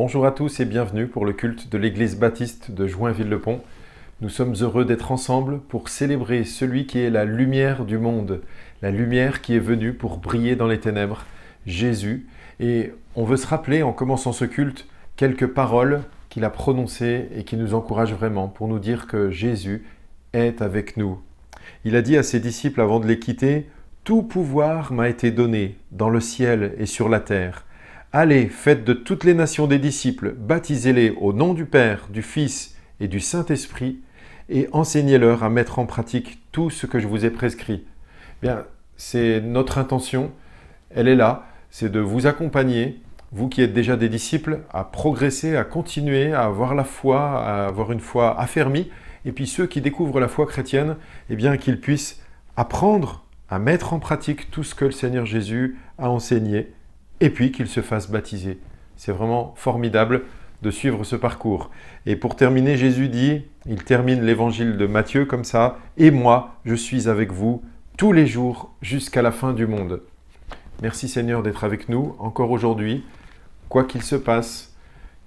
Bonjour à tous et bienvenue pour le culte de l'église baptiste de Joinville-le-Pont. Nous sommes heureux d'être ensemble pour célébrer celui qui est la lumière du monde, la lumière qui est venue pour briller dans les ténèbres, Jésus. Et on veut se rappeler en commençant ce culte quelques paroles qu'il a prononcées et qui nous encouragent vraiment pour nous dire que Jésus est avec nous. Il a dit à ses disciples avant de les quitter « Tout pouvoir m'a été donné dans le ciel et sur la terre. Allez, faites de toutes les nations des disciples, baptisez-les au nom du Père, du Fils et du Saint-Esprit et enseignez-leur à mettre en pratique tout ce que je vous ai prescrit. » Bien, c'est notre intention, elle est là, c'est de vous accompagner, vous qui êtes déjà des disciples, à progresser, à continuer, à avoir la foi, à avoir une foi affermie, et puis ceux qui découvrent la foi chrétienne, eh bien qu'ils puissent apprendre à mettre en pratique tout ce que le Seigneur Jésus a enseigné, et puis qu'ils se fassent baptiser. C'est vraiment formidable de suivre ce parcours. Et pour terminer, Jésus dit, il termine l'évangile de Matthieu comme ça, « Et moi, je suis avec vous tous les jours jusqu'à la fin du monde. » Merci Seigneur d'être avec nous encore aujourd'hui, quoi qu'il se passe,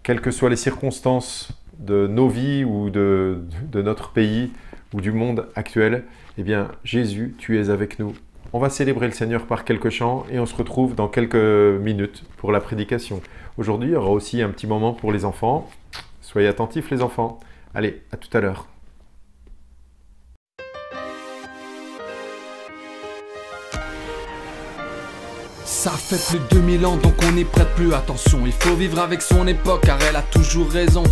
quelles que soient les circonstances de nos vies ou de notre pays ou du monde actuel, eh bien Jésus, tu es avec nous. On va célébrer le Seigneur par quelques chants et on se retrouve dans quelques minutes pour la prédication. Aujourd'hui, il y aura aussi un petit moment pour les enfants. Soyez attentifs les enfants. Allez, à tout à l'heure. Ça fait plus de 2000 ans donc on n'y prête plus attention. Il faut vivre avec son époque car elle a toujours raison.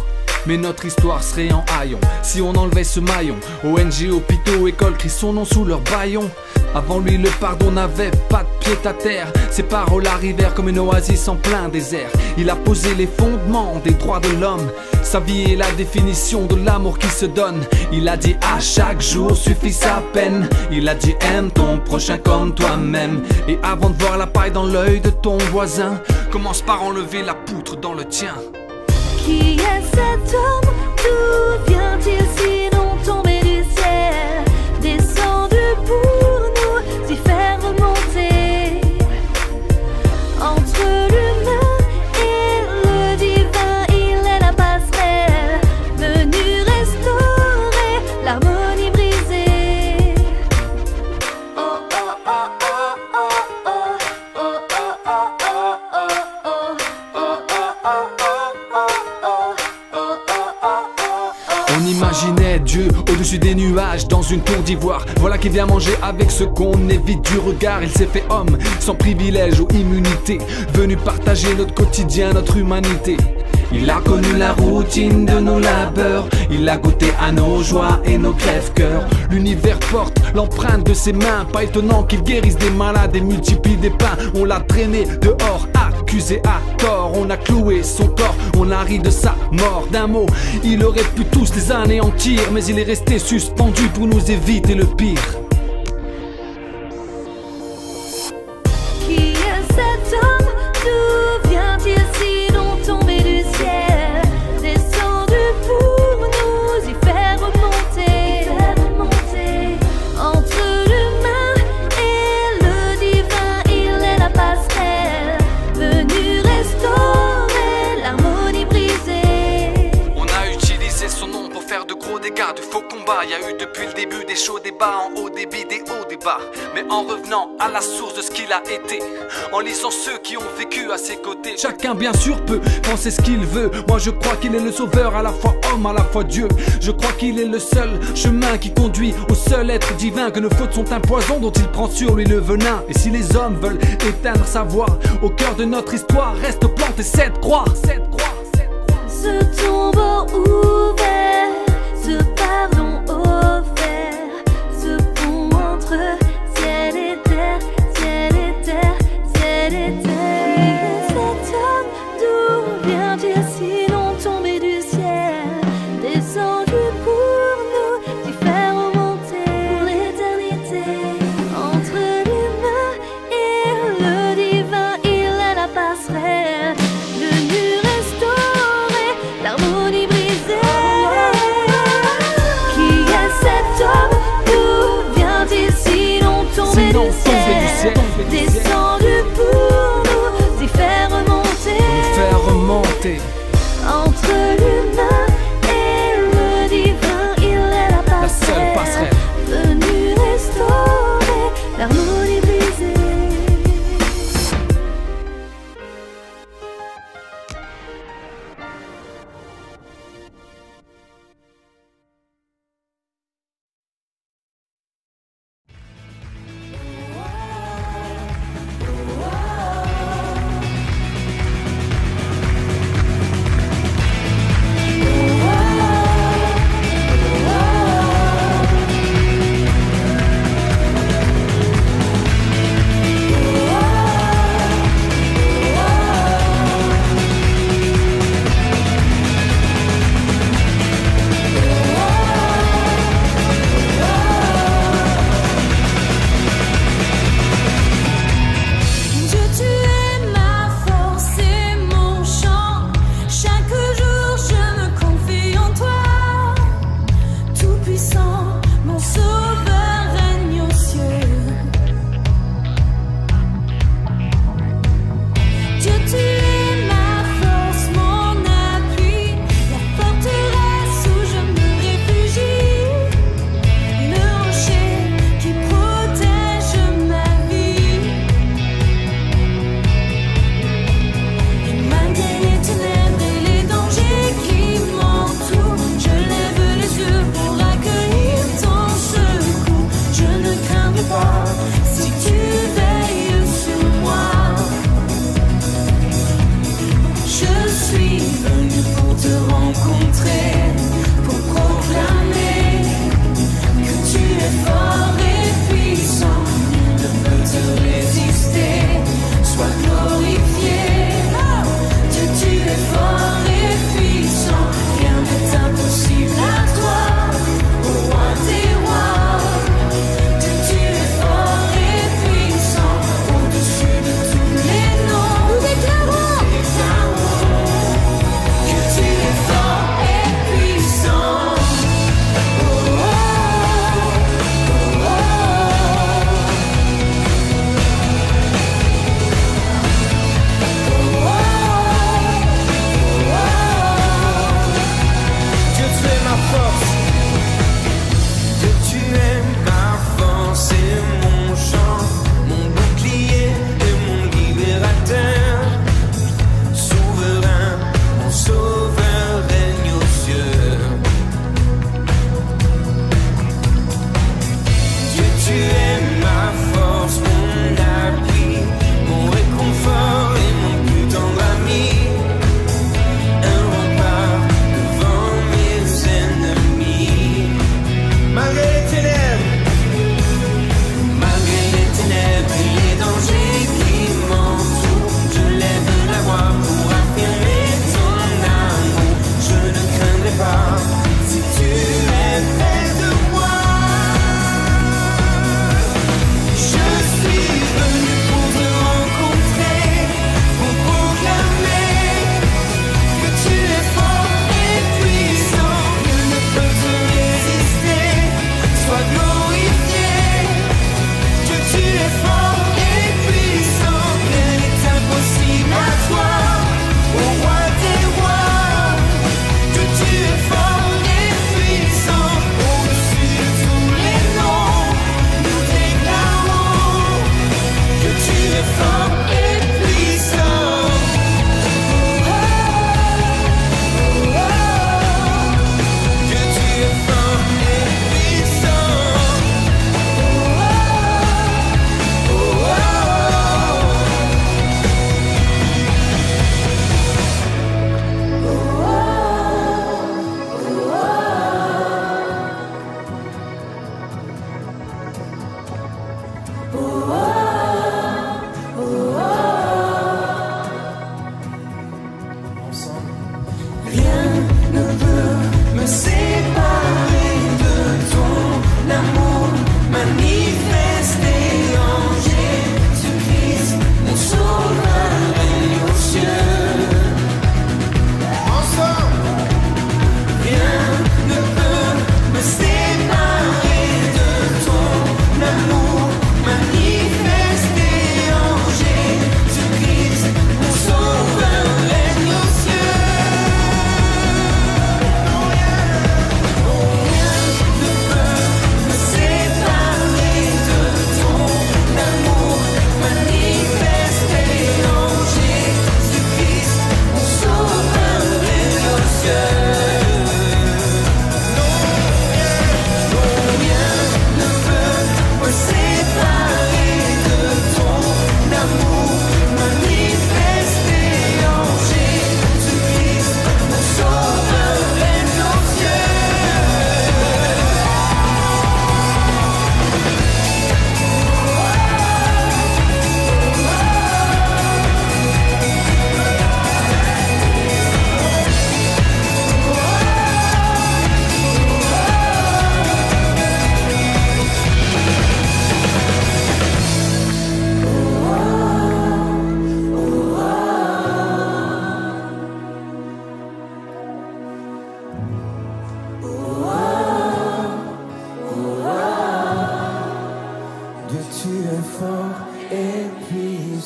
Mais notre histoire serait en haillons si on enlevait ce maillon. ONG, hôpitaux, écoles crient son nom sous leur bâillon. Avant lui le pardon n'avait pas de pied à terre. Ses paroles arrivèrent comme une oasis en plein désert. Il a posé les fondements des droits de l'homme. Sa vie est la définition de l'amour qui se donne. Il a dit à chaque jour suffit sa peine. Il a dit aime ton prochain comme toi-même. Et avant de voir la paille dans l'œil de ton voisin, commence par enlever la poutre dans le tien. Qui est cet homme? D'où vient-il sinon tombé du ciel? Descendu pour nous y faire remonter. Entre l'humain et le divin, il est la passerelle, venu restaurer l'harmonie brisée. Oh oh oh oh oh oh oh oh oh oh oh oh. On imaginait Dieu au-dessus des nuages dans une tour d'ivoire. Voilà qui vient manger avec ce qu'on évite du regard. Il s'est fait homme, sans privilège ou immunité, venu partager notre quotidien, notre humanité. Il a connu la routine de nos labeurs. Il a goûté à nos joies et nos crève-cœurs. L'univers porte l'empreinte de ses mains. Pas étonnant qu'il guérisse des malades et multiplie des pains. On l'a traîné dehors, accusé à tort. On a cloué son corps, on a ri de sa mort. D'un mot, il aurait pu tous les anéantir, mais il est resté suspendu pour nous éviter le pire. Qui est cet homme? D'où vient-il sinon tombé du ciel? Descendu pour nous y faire remonter. Entre l'humain et le divin, il est la passerelle, venu restaurer l'harmonie brisée. On a utilisé son nom pour faire de gros dégâts, de faux combats. Il y a eu depuis le début des chauds débats en haut débit, des hauts débats. Mais en revenant à la source de ce qu'il a été, en lisant ceux qui ont vécu à ses côtés. Chacun bien sûr peut penser ce qu'il veut. Moi je crois qu'il est le sauveur, à la fois homme, à la fois Dieu. Je crois qu'il est le seul chemin qui conduit au seul être divin, que nos fautes sont un poison dont il prend sur lui le venin. Et si les hommes veulent éteindre sa voix, au cœur de notre histoire reste plantée cette croix. Ce tombeau ouvert, ce pardon offert, ce pont entre ciel et terre, ciel et terre, ciel et terre. Cet homme, d'où vient-il sinon tombé du ciel? Descendu pour nous y faire remonter pour l'éternité. Entre l'humain et le divin, il est la passerelle, venu rester Entre l'humain et le divin, il est la seule passerelle venue restaurer l'harmonie brisée.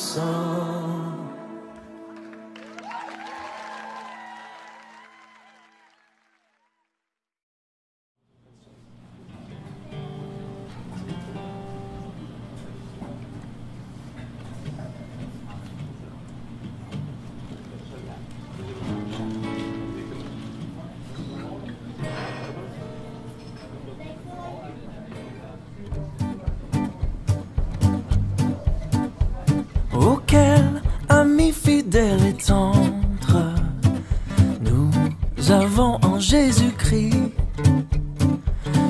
sang. Auquel ami fidèle et tendre nous avons en Jésus-Christ,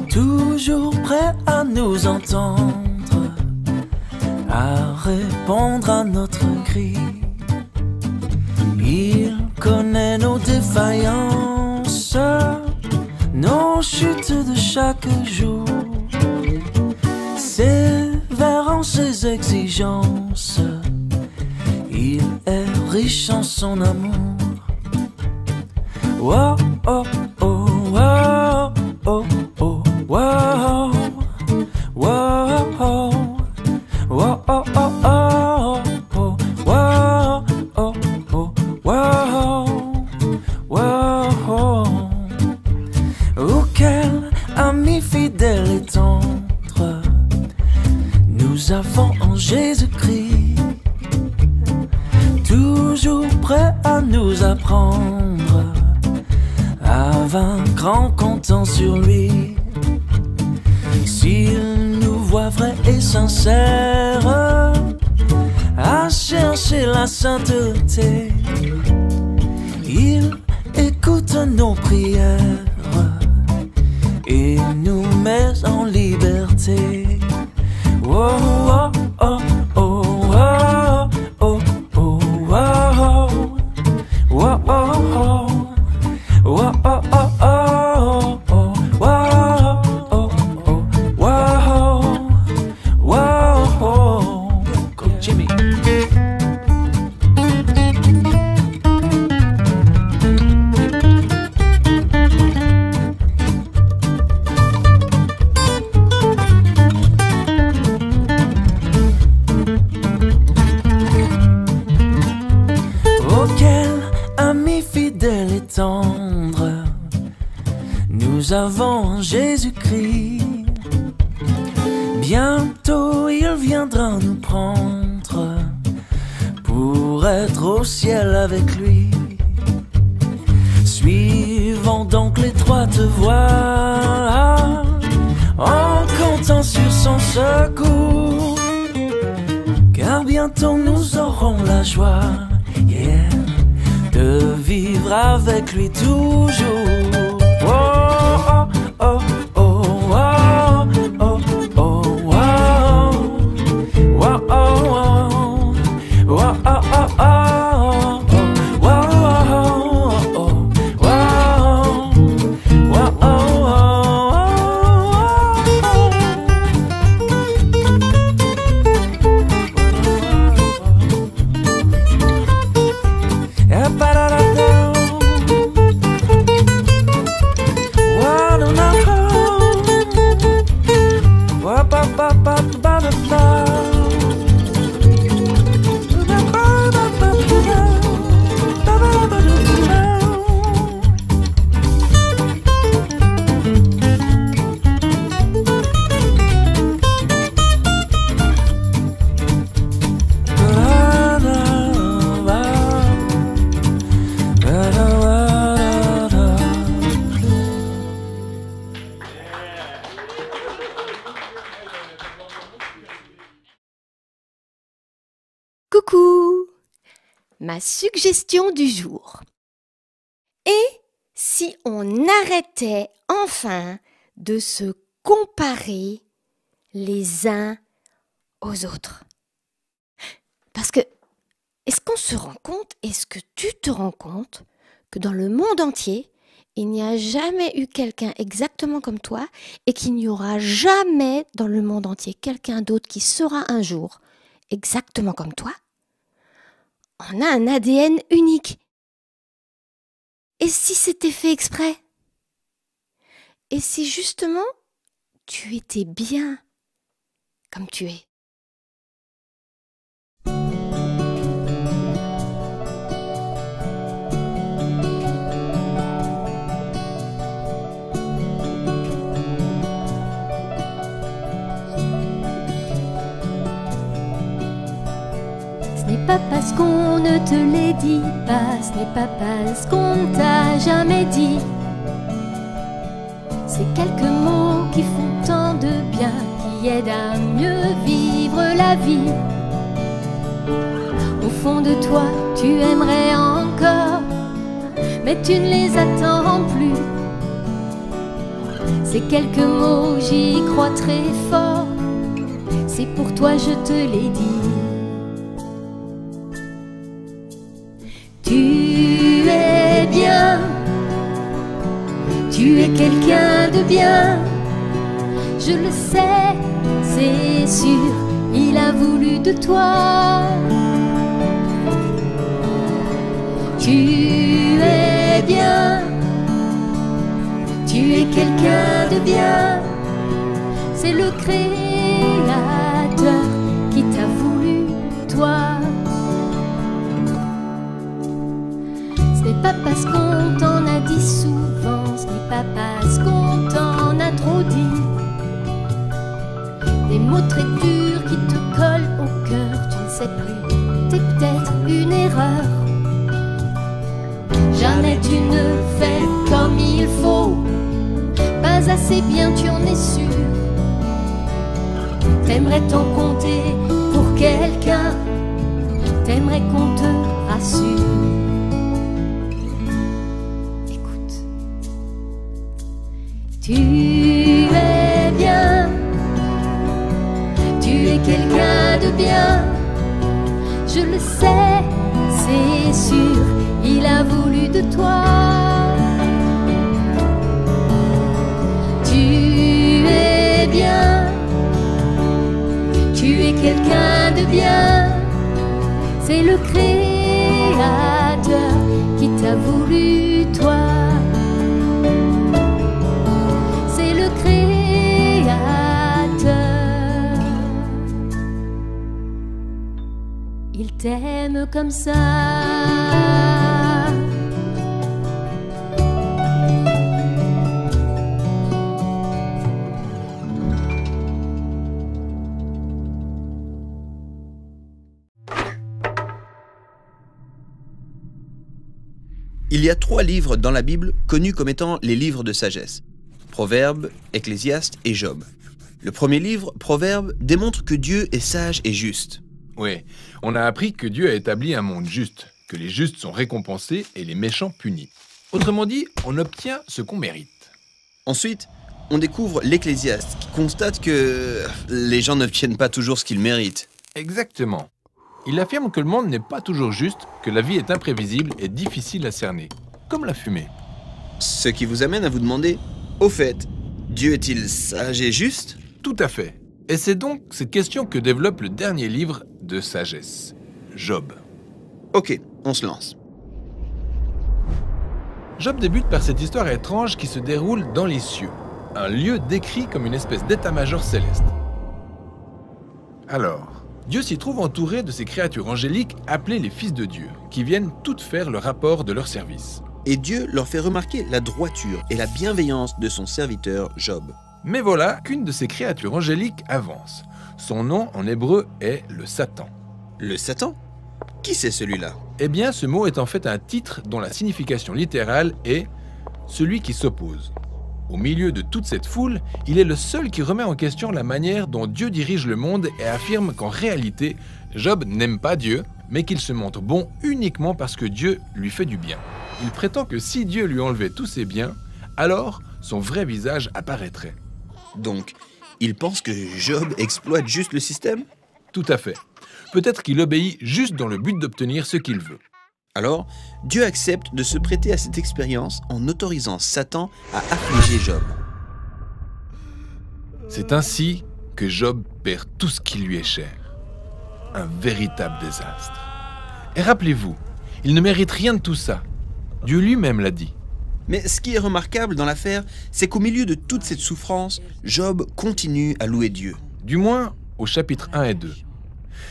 toujours prêt à nous entendre, à répondre à notre cri. Il connaît nos défaillances, nos chutes de chaque jour, sévère en ses exigences. Il est riche en son amour. Wow, oh, oh, wow, oh, oh, wow, wow, oh, wow, oh, oh, oh, oh, wow, oh, oh, wow, wow. Auquel ami fidèle et tendre nous avons en Jésus-Christ, toujours prêt à nous apprendre à vaincre en comptant sur lui. S'il nous voit vrais et sincères à chercher la sainteté, il écoute nos prières et nous met en liberté. Oh, oh, oh, oh, oh, oh, oh, wow, wow, wow, wow, oh, oh, oh, oh, wow, oh, oh, wow, wow. Go Jimmy. Auquel ami fidèle et tendre nous avons en Jésus-Christ, bientôt il viendra nous prendre pour être au ciel avec lui. Suivons donc l'étroite voie en comptant sur son secours, car bientôt nous aurons la joie, yeah, de vivre avec lui toujours. Oh, oh, oh, oh, oh, oh, oh, wow, wow, oh, wow, wow, oh, oh, oh, wow, oh, wow, wow, Coucou! Ma suggestion du jour. Et si on arrêtait enfin de se comparer les uns aux autres? Parce que, est-ce qu'on se rend compte, est-ce que tu te rends compte que dans le monde entier, il n'y a jamais eu quelqu'un exactement comme toi et qu'il n'y aura jamais dans le monde entier quelqu'un d'autre qui sera un jour exactement comme toi? On a un ADN unique. Et si c'était fait exprès? Et si justement tu étais bien comme tu es? pas parce qu'on ne te les dit pas, ce n'est pas parce qu'on ne t'a jamais dit. C'est quelques mots qui font tant de bien, qui aident à mieux vivre la vie. Au fond de toi, tu aimerais encore, mais tu ne les attends plus. Ces quelques mots, j'y crois très fort, c'est pour toi je te les dis. Tu es bien, tu es quelqu'un de bien, je le sais, c'est sûr, il a voulu de toi. Tu es bien, tu es quelqu'un de bien, c'est le Créateur qui t'a voulu, toi. Ce n'est pas parce qu'on t'en a dit souvent, ce n'est pas parce qu'on t'en a trop dit. Des mots très durs qui te collent au cœur, tu ne sais plus, c'est peut-être une erreur. Jamais tu ne fais comme il faut, pas assez bien, tu en es sûr. T'aimerais t'en compter pour quelqu'un, t'aimerais qu'on te rassure. Écoute, tu es bien, tu es quelqu'un de bien, je le sais, c'est sûr, il a voulu de toi. Tu es bien, tu es quelqu'un de bien, c'est le Créateur qui t'a voulu, toi. C'est le Créateur, il t'aime comme ça. Il y a 3 livres dans la Bible connus comme étant les livres de sagesse. Proverbes, Ecclésiaste et Job. Le premier livre, Proverbes, démontre que Dieu est sage et juste. Oui, on a appris que Dieu a établi un monde juste, que les justes sont récompensés et les méchants punis. Autrement dit, on obtient ce qu'on mérite. Ensuite, on découvre l'Ecclésiaste qui constate que les gens n'obtiennent pas toujours ce qu'ils méritent. Exactement. Il affirme que le monde n'est pas toujours juste, que la vie est imprévisible et difficile à cerner, comme la fumée. Ce qui vous amène à vous demander, au fait, Dieu est-il sage et juste? Tout à fait. Et c'est donc cette question que développe le dernier livre de sagesse, Job. Ok, on se lance. Job débute par cette histoire étrange qui se déroule dans les cieux, un lieu décrit comme une espèce d'état-major céleste. Alors, Dieu s'y trouve entouré de ces créatures angéliques appelées les fils de Dieu, qui viennent toutes faire le rapport de leur service. Et Dieu leur fait remarquer la droiture et la bienveillance de son serviteur Job. Mais voilà qu'une de ces créatures angéliques avance. Son nom en hébreu est le Satan. Le Satan? Qui c'est celui-là? Eh bien, ce mot est en fait un titre dont la signification littérale est « celui qui s'oppose ». Au milieu de toute cette foule, il est le seul qui remet en question la manière dont Dieu dirige le monde et affirme qu'en réalité, Job n'aime pas Dieu, mais qu'il se montre bon uniquement parce que Dieu lui fait du bien. Il prétend que si Dieu lui enlevait tous ses biens, alors son vrai visage apparaîtrait. Donc, il pense que Job exploite juste le système? Tout à fait. Peut-être qu'il obéit juste dans le but d'obtenir ce qu'il veut. Alors, Dieu accepte de se prêter à cette expérience en autorisant Satan à affliger Job. C'est ainsi que Job perd tout ce qui lui est cher. Un véritable désastre. Et rappelez-vous, il ne mérite rien de tout ça. Dieu lui-même l'a dit. Mais ce qui est remarquable dans l'affaire, c'est qu'au milieu de toute cette souffrance, Job continue à louer Dieu. Du moins, au chapitre 1 et 2.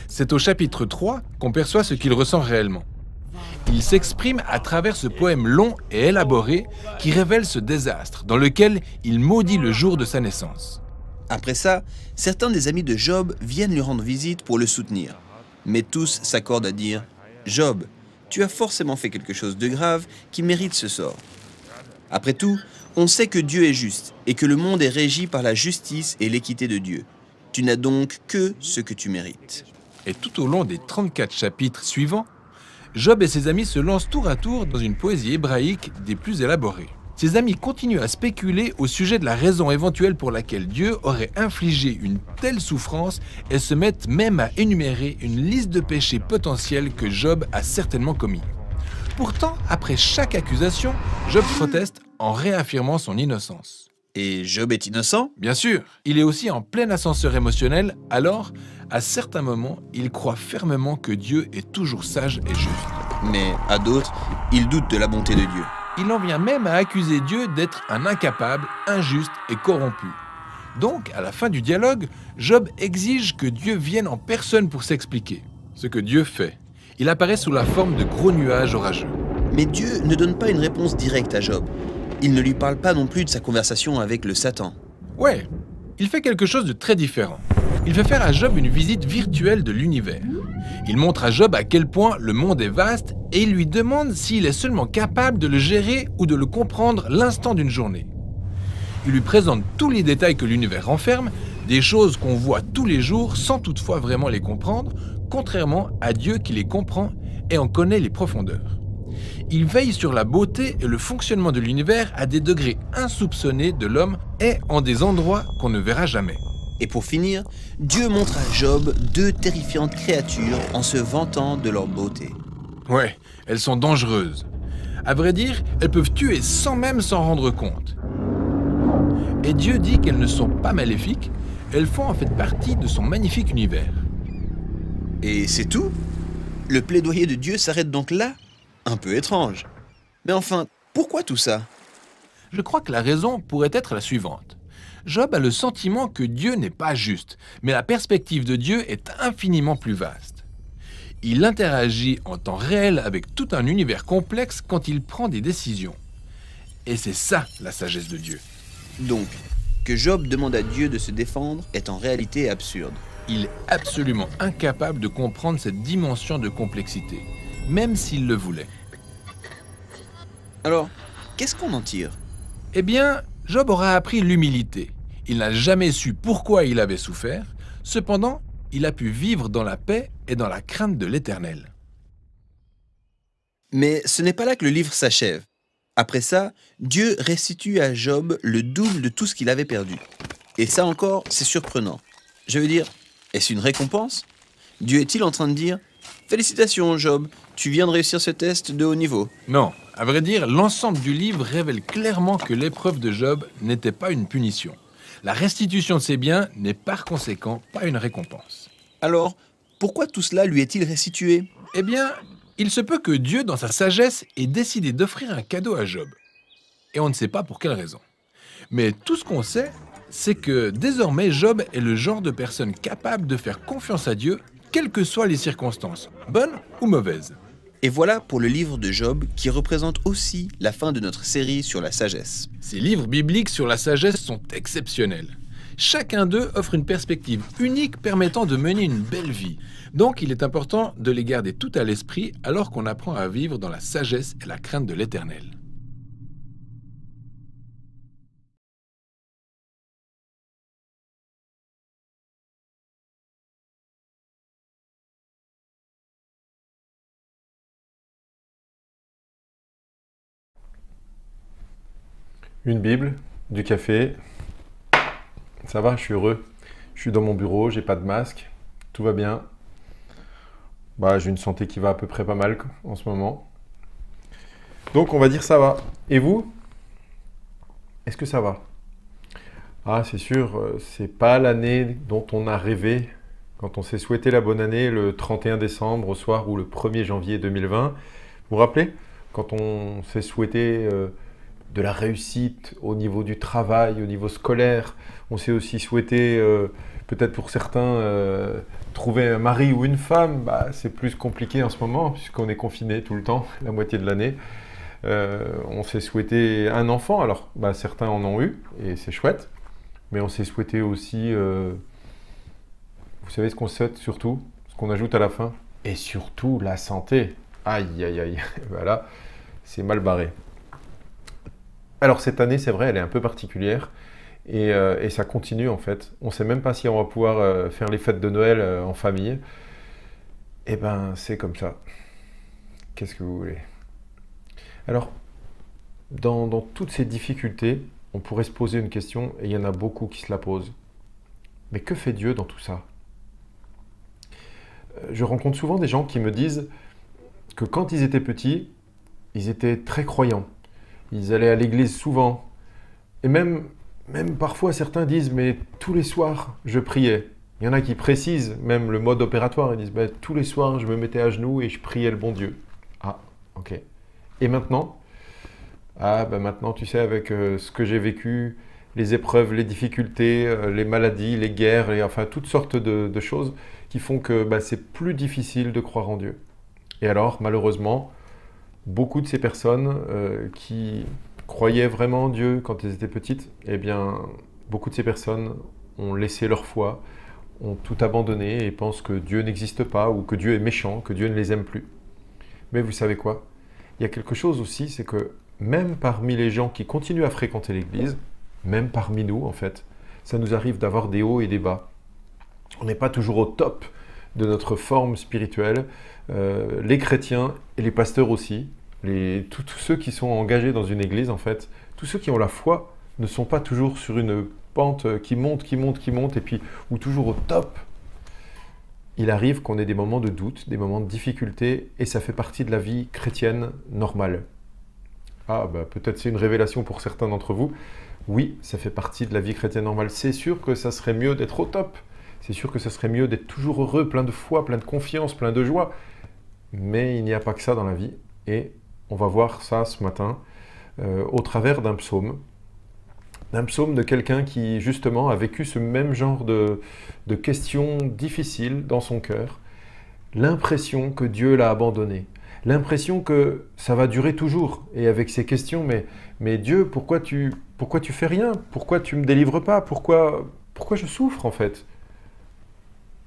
C'est au chapitre 3 qu'on perçoit ce qu'il ressent réellement. Il s'exprime à travers ce poème long et élaboré qui révèle ce désastre dans lequel il maudit le jour de sa naissance. Après ça, certains des amis de Job viennent lui rendre visite pour le soutenir. Mais tous s'accordent à dire « Job, tu as forcément fait quelque chose de grave qui mérite ce sort. » Après tout, on sait que Dieu est juste et que le monde est régi par la justice et l'équité de Dieu. Tu n'as donc que ce que tu mérites. Et tout au long des 34 chapitres suivants, Job et ses amis se lancent tour à tour dans une poésie hébraïque des plus élaborées. Ses amis continuent à spéculer au sujet de la raison éventuelle pour laquelle Dieu aurait infligé une telle souffrance et se mettent même à énumérer une liste de péchés potentiels que Job a certainement commis. Pourtant, après chaque accusation, Job proteste en réaffirmant son innocence. Et Job est innocent? Bien sûr, il est aussi en plein ascenseur émotionnel, alors, à certains moments, il croit fermement que Dieu est toujours sage et juste. Mais à d'autres, il doute de la bonté de Dieu. Il en vient même à accuser Dieu d'être un incapable, injuste et corrompu. Donc, à la fin du dialogue, Job exige que Dieu vienne en personne pour s'expliquer. Ce que Dieu fait. Il apparaît sous la forme de gros nuages orageux. Mais Dieu ne donne pas une réponse directe à Job. Il ne lui parle pas non plus de sa conversation avec le Satan. Ouais, il fait quelque chose de très différent. Il fait faire à Job une visite virtuelle de l'univers. Il montre à Job à quel point le monde est vaste et il lui demande s'il est seulement capable de le gérer ou de le comprendre l'instant d'une journée. Il lui présente tous les détails que l'univers renferme, des choses qu'on voit tous les jours sans toutefois vraiment les comprendre, contrairement à Dieu qui les comprend et en connaît les profondeurs. Il veille sur la beauté et le fonctionnement de l'univers à des degrés insoupçonnés de l'homme et en des endroits qu'on ne verra jamais. Et pour finir, Dieu montre à Job deux terrifiantes créatures en se vantant de leur beauté. Ouais, elles sont dangereuses. À vrai dire, elles peuvent tuer sans même s'en rendre compte. Et Dieu dit qu'elles ne sont pas maléfiques, elles font en fait partie de son magnifique univers. Et c'est tout? Le plaidoyer de Dieu s'arrête donc là? Un peu étrange. Mais enfin, pourquoi tout ça? Je crois que la raison pourrait être la suivante. Job a le sentiment que Dieu n'est pas juste, mais la perspective de Dieu est infiniment plus vaste. Il interagit en temps réel avec tout un univers complexe quand il prend des décisions. Et c'est ça la sagesse de Dieu. Donc, que Job demande à Dieu de se défendre est en réalité absurde. Il est absolument incapable de comprendre cette dimension de complexité, même s'il le voulait. Alors, qu'est-ce qu'on en tire? Eh bien, Job aura appris l'humilité. Il n'a jamais su pourquoi il avait souffert. Cependant, il a pu vivre dans la paix et dans la crainte de l'Éternel. Mais ce n'est pas là que le livre s'achève. Après ça, Dieu restitue à Job le double de tout ce qu'il avait perdu. Et ça encore, c'est surprenant. Je veux dire, est-ce une récompense? Dieu est-il en train de dire « Félicitations Job, tu viens de réussir ce test de haut niveau ». Non, à vrai dire, l'ensemble du livre révèle clairement que l'épreuve de Job n'était pas une punition. La restitution de ses biens n'est par conséquent pas une récompense. Alors, pourquoi tout cela lui est-il restitué? Eh bien, il se peut que Dieu, dans sa sagesse, ait décidé d'offrir un cadeau à Job. Et on ne sait pas pour quelle raison. Mais tout ce qu'on sait, c'est que désormais Job est le genre de personne capable de faire confiance à Dieu, quelles que soient les circonstances, bonnes ou mauvaises. Et voilà pour le livre de Job qui représente aussi la fin de notre série sur la sagesse. Ces livres bibliques sur la sagesse sont exceptionnels. Chacun d'eux offre une perspective unique permettant de mener une belle vie. Donc il est important de les garder tout à l'esprit alors qu'on apprend à vivre dans la sagesse et la crainte de l'Éternel. Une Bible, du café. Ça va, je suis heureux. Je suis dans mon bureau, j'ai pas de masque. Tout va bien. J'ai une santé qui va à peu près pas mal en ce moment. Donc on va dire ça va. Et vous? Est-ce que ça va? Ah, c'est sûr, c'est pas l'année dont on a rêvé quand on s'est souhaité la bonne année le 31 décembre au soir ou le 1er janvier 2020. Vous vous rappelez? Quand on s'est souhaité de la réussite au niveau du travail, au niveau scolaire. On s'est aussi souhaité, peut-être pour certains, trouver un mari ou une femme. C'est plus compliqué en ce moment puisqu'on est confiné tout le temps, la moitié de l'année. On s'est souhaité un enfant, alors certains en ont eu et c'est chouette. Mais on s'est souhaité aussi, vous savez ce qu'on souhaite surtout? Ce qu'on ajoute à la fin. Et surtout la santé. Aïe, aïe, aïe. Voilà, c'est mal barré. Alors cette année, c'est vrai, elle est un peu particulière. Et ça continue en fait. On ne sait même pas si on va pouvoir faire les fêtes de Noël en famille. Eh ben, c'est comme ça. Qu'est-ce que vous voulez? Alors, dans toutes ces difficultés, on pourrait se poser une question, et il y en a beaucoup qui se la posent. Mais que fait Dieu dans tout ça? Je rencontre souvent des gens qui me disent que quand ils étaient petits, ils étaient très croyants. Ils allaient à l'église souvent. Et même parfois, certains disent, mais tous les soirs, je priais. Il y en a qui précisent même le mode opératoire. Ils disent, ben, tous les soirs, je me mettais à genoux et je priais le bon Dieu. Ah, ok. Et maintenant? Ah, ben maintenant, tu sais, avec ce que j'ai vécu, les épreuves, les difficultés, les maladies, les guerres, enfin, toutes sortes de choses qui font que ben, c'est plus difficile de croire en Dieu. Et alors, malheureusement, beaucoup de ces personnes qui croyaient vraiment en Dieu quand elles étaient petites, eh bien, beaucoup de ces personnes ont laissé leur foi, ont tout abandonné et pensent que Dieu n'existe pas ou que Dieu est méchant, que Dieu ne les aime plus. Mais vous savez quoi? Il y a quelque chose aussi, c'est que même parmi les gens qui continuent à fréquenter l'Église, même parmi nous en fait, ça nous arrive d'avoir des hauts et des bas. On n'est pas toujours au top de notre forme spirituelle. Les chrétiens et les pasteurs aussi, tous ceux qui sont engagés dans une église en fait, tous ceux qui ont la foi ne sont pas toujours sur une pente qui monte, et puis ou toujours au top. Il arrive qu'on ait des moments de doute, des moments de difficulté, et ça fait partie de la vie chrétienne normale. Ah, bah, peut-être c'est une révélation pour certains d'entre vous. Oui, ça fait partie de la vie chrétienne normale. C'est sûr que ça serait mieux d'être au top. C'est sûr que ça serait mieux d'être toujours heureux, plein de foi, plein de confiance, plein de joie. Mais il n'y a pas que ça dans la vie. Et on va voir ça ce matin au travers d'un psaume. D'un psaume de quelqu'un qui, justement, a vécu ce même genre de questions difficiles dans son cœur. L'impression que Dieu l'a abandonné. L'impression que ça va durer toujours. Et avec ces questions, mais Dieu, pourquoi tu fais rien? Pourquoi tu ne me délivres pas? Pourquoi je souffre, en fait?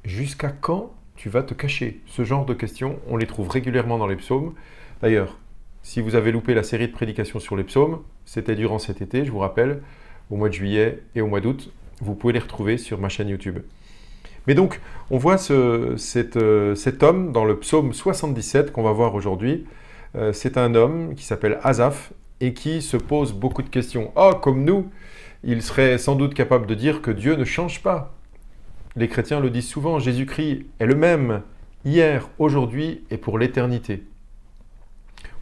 Jusqu'à quand tu vas te cacher? Ce genre de questions, on les trouve régulièrement dans les psaumes. D'ailleurs, si vous avez loupé la série de prédications sur les psaumes, c'était durant cet été, je vous rappelle, au mois de juillet et au mois d'août. Vous pouvez les retrouver sur ma chaîne YouTube. Mais donc, on voit cet homme dans le psaume 77 qu'on va voir aujourd'hui. C'est un homme qui s'appelle Asaph et qui se pose beaucoup de questions. Oh, comme nous, il serait sans doute capable de dire que Dieu ne change pas. Les chrétiens le disent souvent, Jésus-Christ est le même hier, aujourd'hui et pour l'éternité.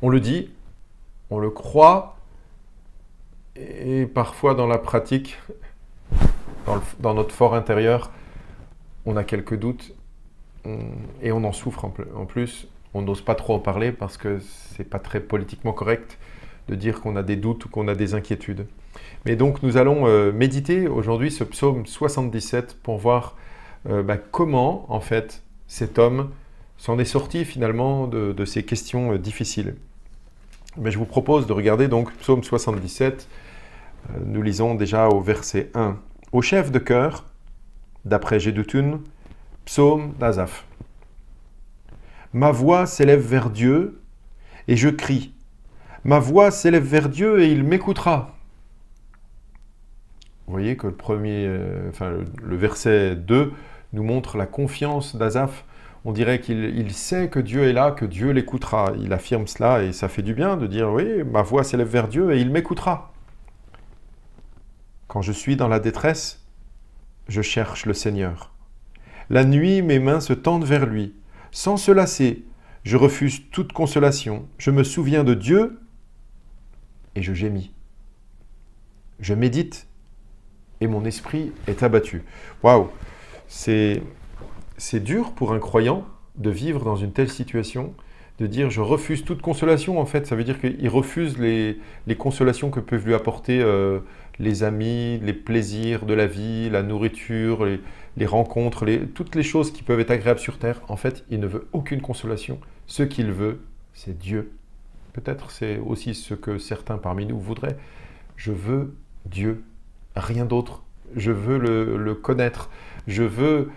On le dit, on le croit, et parfois dans la pratique, dans notre fort intérieur, on a quelques doutes et on en souffre en plus. On n'ose pas trop en parler parce que c'est pas très politiquement correct de dire qu'on a des doutes ou qu'on a des inquiétudes. Mais donc nous allons méditer aujourd'hui ce psaume 77 pour voir comment en fait cet homme s'en est sorti finalement de ces questions difficiles. Mais je vous propose de regarder donc psaume 77. Nous lisons déjà au verset 1. Au chef de chœur, d'après Jeduthun, psaume d'Asaph. Ma voix s'élève vers Dieu et je crie. Ma voix s'élève vers Dieu et il m'écoutera. Vous voyez que le verset 2 nous montre la confiance d'Asaph. On dirait qu'il sait que Dieu est là, que Dieu l'écoutera. Il affirme cela et ça fait du bien de dire « Oui, ma voix s'élève vers Dieu et il m'écoutera. » Quand je suis dans la détresse, je cherche le Seigneur. La nuit, mes mains se tendent vers lui. Sans se lasser, je refuse toute consolation. Je me souviens de Dieu et je gémis. Je médite et mon esprit est abattu. Waouh! C'est dur pour un croyant de vivre dans une telle situation, de dire « je refuse toute consolation ». En fait, ça veut dire qu'il refuse les consolations que peuvent lui apporter les amis, les plaisirs de la vie, la nourriture, les rencontres, toutes les choses qui peuvent être agréables sur terre. En fait, il ne veut aucune consolation. Ce qu'il veut, c'est Dieu. Peut-être c'est aussi ce que certains parmi nous voudraient. Je veux Dieu, rien d'autre. Je veux le connaître. Je veux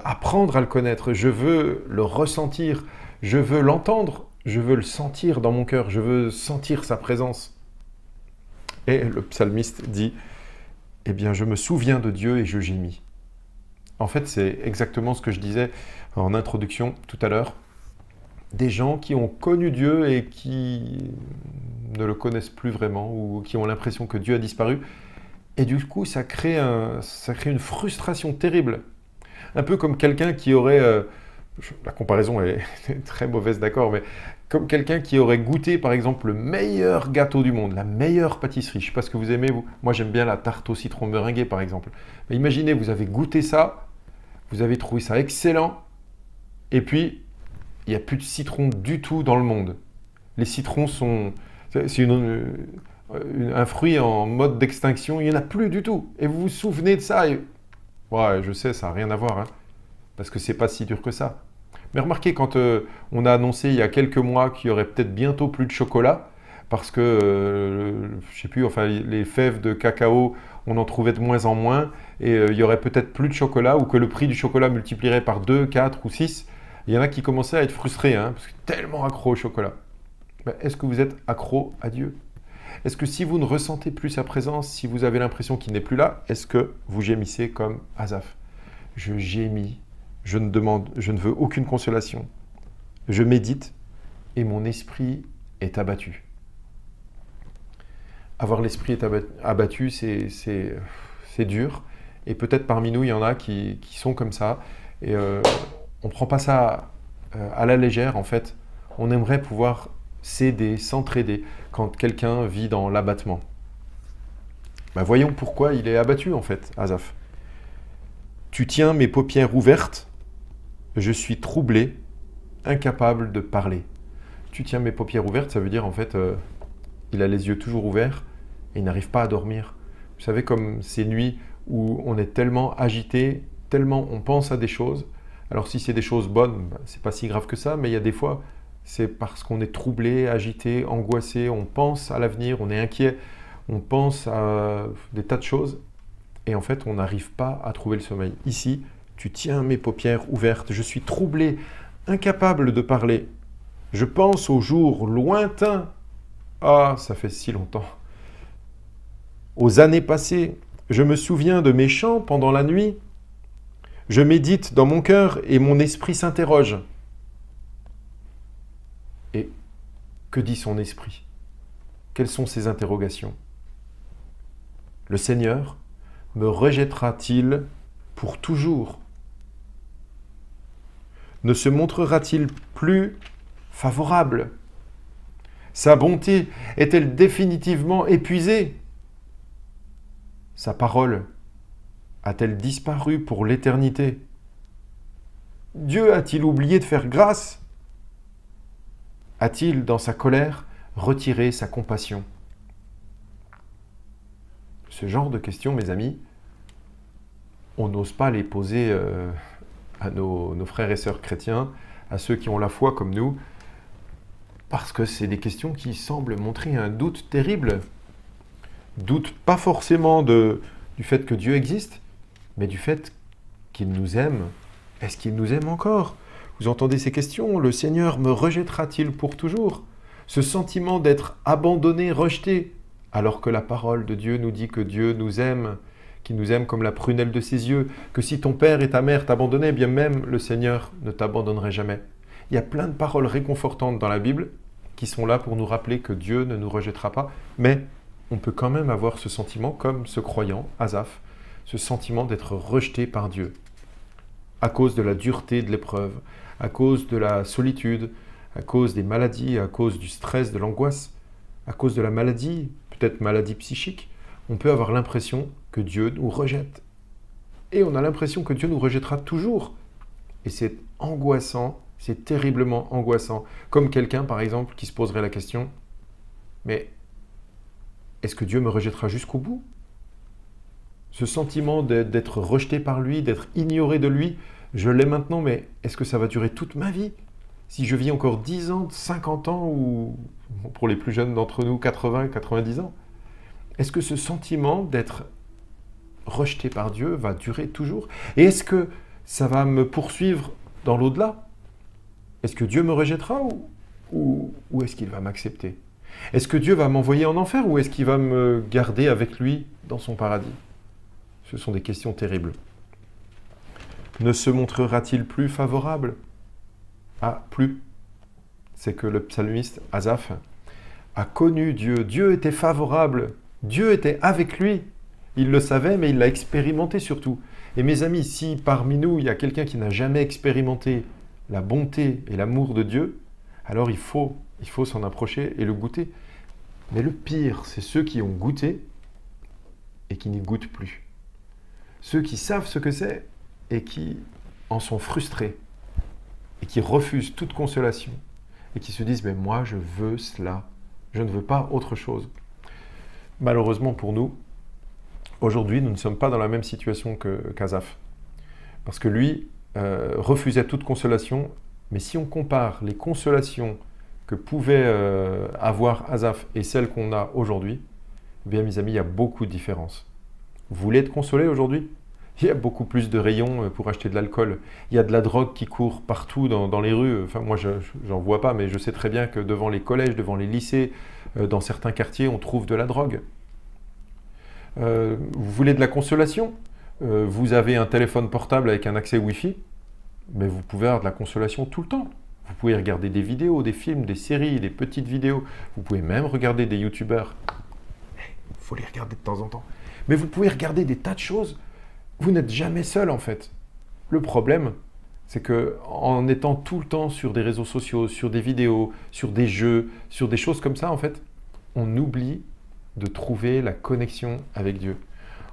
apprendre à le connaître, je veux le ressentir, je veux l'entendre, je veux le sentir dans mon cœur, je veux sentir sa présence. Et le psalmiste dit, eh bien je me souviens de Dieu et je gémis. En fait, c'est exactement ce que je disais en introduction tout à l'heure. Des gens qui ont connu Dieu et qui ne le connaissent plus vraiment ou qui ont l'impression que Dieu a disparu. Et du coup, ça crée une frustration terrible. Un peu comme quelqu'un qui aurait... la comparaison est très mauvaise, d'accord, mais comme quelqu'un qui aurait goûté, par exemple, le meilleur gâteau du monde, la meilleure pâtisserie. Je ne sais pas ce que vous aimez, vous. Moi, j'aime bien la tarte au citron meringuée, par exemple. Mais imaginez, vous avez goûté ça, vous avez trouvé ça excellent, et puis, il n'y a plus de citron du tout dans le monde. Les citrons sont... C'est un fruit en mode d'extinction, il n'y en a plus du tout. Et vous vous souvenez de ça et... Ouais, je sais, ça n'a rien à voir, hein, parce que c'est pas si dur que ça. Mais remarquez, quand on a annoncé il y a quelques mois qu'il y aurait peut-être bientôt plus de chocolat, parce que, je sais plus, enfin, les fèves de cacao, on en trouvait de moins en moins, et il y aurait peut-être plus de chocolat, ou que le prix du chocolat multiplierait par 2, 4 ou 6, il y en a qui commençaient à être frustrés, hein, parce que tellement accro au chocolat. Ben, est-ce que vous êtes accro à Dieu ? Est-ce que si vous ne ressentez plus sa présence, si vous avez l'impression qu'il n'est plus là, est-ce que vous gémissez comme Asaph ? Je gémis, je ne veux aucune consolation. Je médite et mon esprit est abattu. Avoir l'esprit abattu, c'est dur. Et peut-être parmi nous, il y en a qui sont comme ça. Et on ne prend pas ça à la légère, en fait. On aimerait pouvoir s'aider, s'entraider quand quelqu'un vit dans l'abattement. Ben voyons pourquoi il est abattu, en fait, Asaph. Tu tiens mes paupières ouvertes, je suis troublé, incapable de parler. Tu tiens mes paupières ouvertes, ça veut dire en fait, il a les yeux toujours ouverts et il n'arrive pas à dormir. Vous savez, comme ces nuits où on est tellement agité, tellement on pense à des choses. Alors si c'est des choses bonnes, ben, c'est pas si grave que ça, mais il y a des fois, c'est parce qu'on est troublé, agité, angoissé, on pense à l'avenir, on est inquiet, on pense à des tas de choses. Et en fait, on n'arrive pas à trouver le sommeil. Ici, tu tiens mes paupières ouvertes. Je suis troublé, incapable de parler. Je pense aux jours lointains. Ah, ça fait si longtemps. Aux années passées, je me souviens de mes chants pendant la nuit. Je médite dans mon cœur et mon esprit s'interroge. Et que dit son esprit ? Quelles sont ses interrogations ? Le Seigneur me rejettera-t-il pour toujours ? Ne se montrera-t-il plus favorable ? Sa bonté est-elle définitivement épuisée ? Sa parole a-t-elle disparu pour l'éternité ? Dieu a-t-il oublié de faire grâce ? A-t-il, dans sa colère, retiré sa compassion ? Ce genre de questions, mes amis, on n'ose pas les poser à nos frères et sœurs chrétiens, à ceux qui ont la foi comme nous, parce que c'est des questions qui semblent montrer un doute terrible. Doute pas forcément du fait que Dieu existe, mais du fait qu'il nous aime. Est-ce qu'il nous aime encore ? Vous entendez ces questions ? Le Seigneur me rejettera-t-il pour toujours ? Ce sentiment d'être abandonné, rejeté, alors que la parole de Dieu nous dit que Dieu nous aime, qu'il nous aime comme la prunelle de ses yeux, que si ton père et ta mère t'abandonnaient, bien même le Seigneur ne t'abandonnerait jamais. Il y a plein de paroles réconfortantes dans la Bible qui sont là pour nous rappeler que Dieu ne nous rejettera pas, mais on peut quand même avoir ce sentiment, comme ce croyant, Asaph, ce sentiment d'être rejeté par Dieu, à cause de la dureté de l'épreuve, à cause de la solitude, à cause des maladies, à cause du stress, de l'angoisse, à cause de la maladie, peut-être maladie psychique, on peut avoir l'impression que Dieu nous rejette. Et on a l'impression que Dieu nous rejettera toujours. Et c'est angoissant, c'est terriblement angoissant. Comme quelqu'un, par exemple, qui se poserait la question, mais est-ce que Dieu me rejettera jusqu'au bout ? Ce sentiment d'être rejeté par lui, d'être ignoré de lui, je l'ai maintenant, mais est-ce que ça va durer toute ma vie ? Si je vis encore 10 ans, 50 ans, ou pour les plus jeunes d'entre nous, 80, 90 ans, est-ce que ce sentiment d'être rejeté par Dieu va durer toujours ? Et est-ce que ça va me poursuivre dans l'au-delà? Est-ce que Dieu me rejettera ou est-ce qu'il va m'accepter? Est-ce que Dieu va m'envoyer en enfer ou est-ce qu'il va me garder avec lui dans son paradis? Ce sont des questions terribles. Ne se montrera-t-il plus favorable? Ah, plus. C'est que le psalmiste Asaph a connu Dieu. Dieu était favorable. Dieu était avec lui. Il le savait, mais il l'a expérimenté surtout. Et mes amis, si parmi nous, il y a quelqu'un qui n'a jamais expérimenté la bonté et l'amour de Dieu, alors il faut s'en approcher et le goûter. Mais le pire, c'est ceux qui ont goûté et qui n'y goûtent plus. Ceux qui savent ce que c'est et qui en sont frustrés et qui refusent toute consolation et qui se disent « mais moi, je veux cela, je ne veux pas autre chose ». Malheureusement pour nous, aujourd'hui, nous ne sommes pas dans la même situation qu'Asaph. Parce que lui refusait toute consolation, mais si on compare les consolations que pouvait avoir Asaph et celles qu'on a aujourd'hui, eh bien mes amis, il y a beaucoup de différences. Vous voulez être consolé aujourd'hui? Il y a beaucoup plus de rayons pour acheter de l'alcool. Il y a de la drogue qui court partout dans les rues. Enfin, moi, j'en vois pas, mais je sais très bien que devant les collèges, devant les lycées, dans certains quartiers, on trouve de la drogue. Vous voulez de la consolation? Vous avez un téléphone portable avec un accès Wi-Fi, mais vous pouvez avoir de la consolation tout le temps. Vous pouvez regarder des vidéos, des films, des séries, des petites vidéos. Vous pouvez même regarder des youtubeurs. Il faut les regarder de temps en temps. Mais vous pouvez regarder des tas de choses. Vous n'êtes jamais seul en fait. Le problème, c'est qu'en étant tout le temps sur des réseaux sociaux, sur des vidéos, sur des jeux, sur des choses comme ça, en fait, on oublie de trouver la connexion avec Dieu.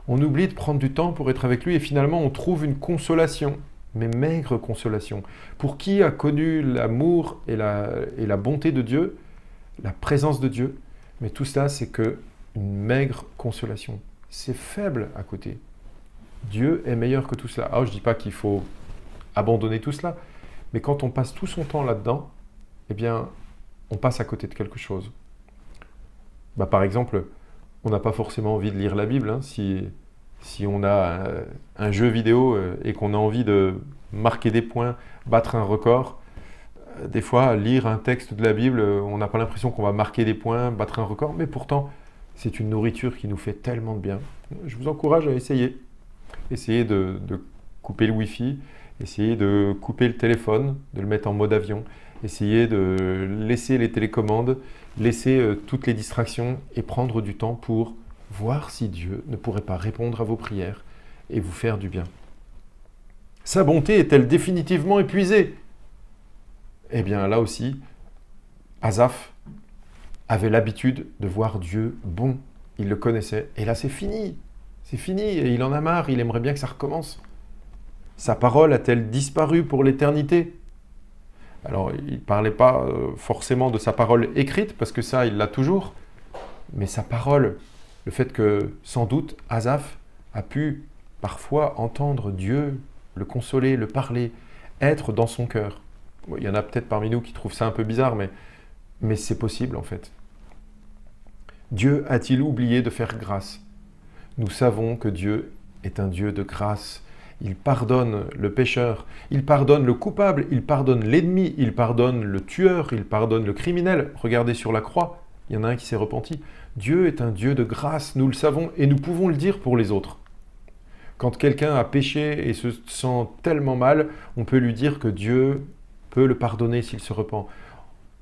On oublie de prendre du temps pour être avec lui et finalement on trouve une consolation, mais maigre consolation. Pour qui a connu l'amour et la bonté de Dieu, la présence de Dieu, mais tout cela c'est qu'une maigre consolation. C'est faible à côté. Dieu est meilleur que tout cela. Alors je ne dis pas qu'il faut abandonner tout cela, mais quand on passe tout son temps là-dedans, eh bien, on passe à côté de quelque chose. Par exemple, on n'a pas forcément envie de lire la Bible. Hein, si on a un jeu vidéo et qu'on a envie de marquer des points, battre un record, des fois, lire un texte de la Bible, on n'a pas l'impression qu'on va marquer des points, battre un record, mais pourtant, c'est une nourriture qui nous fait tellement de bien. Je vous encourage à essayer. Essayez de couper le Wi-Fi, essayez de couper le téléphone, de le mettre en mode avion, essayez de laisser les télécommandes, laisser toutes les distractions et prendre du temps pour voir si Dieu ne pourrait pas répondre à vos prières et vous faire du bien. Sa bonté est-elle définitivement épuisée? Eh bien là aussi, Asaph avait l'habitude de voir Dieu bon. Il le connaissait. Et là, c'est fini. C'est fini. Et il en a marre. Il aimerait bien que ça recommence. Sa parole a-t-elle disparu pour l'éternité? Alors, il ne parlait pas forcément de sa parole écrite, parce que ça, il l'a toujours. Mais sa parole, le fait que, sans doute, Asaph a pu parfois entendre Dieu, le consoler, le parler, être dans son cœur. Bon, il y en a peut-être parmi nous qui trouvent ça un peu bizarre, mais c'est possible en fait. Dieu a-t-il oublié de faire grâce? Nous savons que Dieu est un Dieu de grâce. Il pardonne le pécheur, il pardonne le coupable, il pardonne l'ennemi, il pardonne le tueur, il pardonne le criminel. Regardez sur la croix, il y en a un qui s'est repenti. Dieu est un Dieu de grâce, nous le savons, et nous pouvons le dire pour les autres. Quand quelqu'un a péché et se sent tellement mal, on peut lui dire que Dieu peut le pardonner s'il se repent.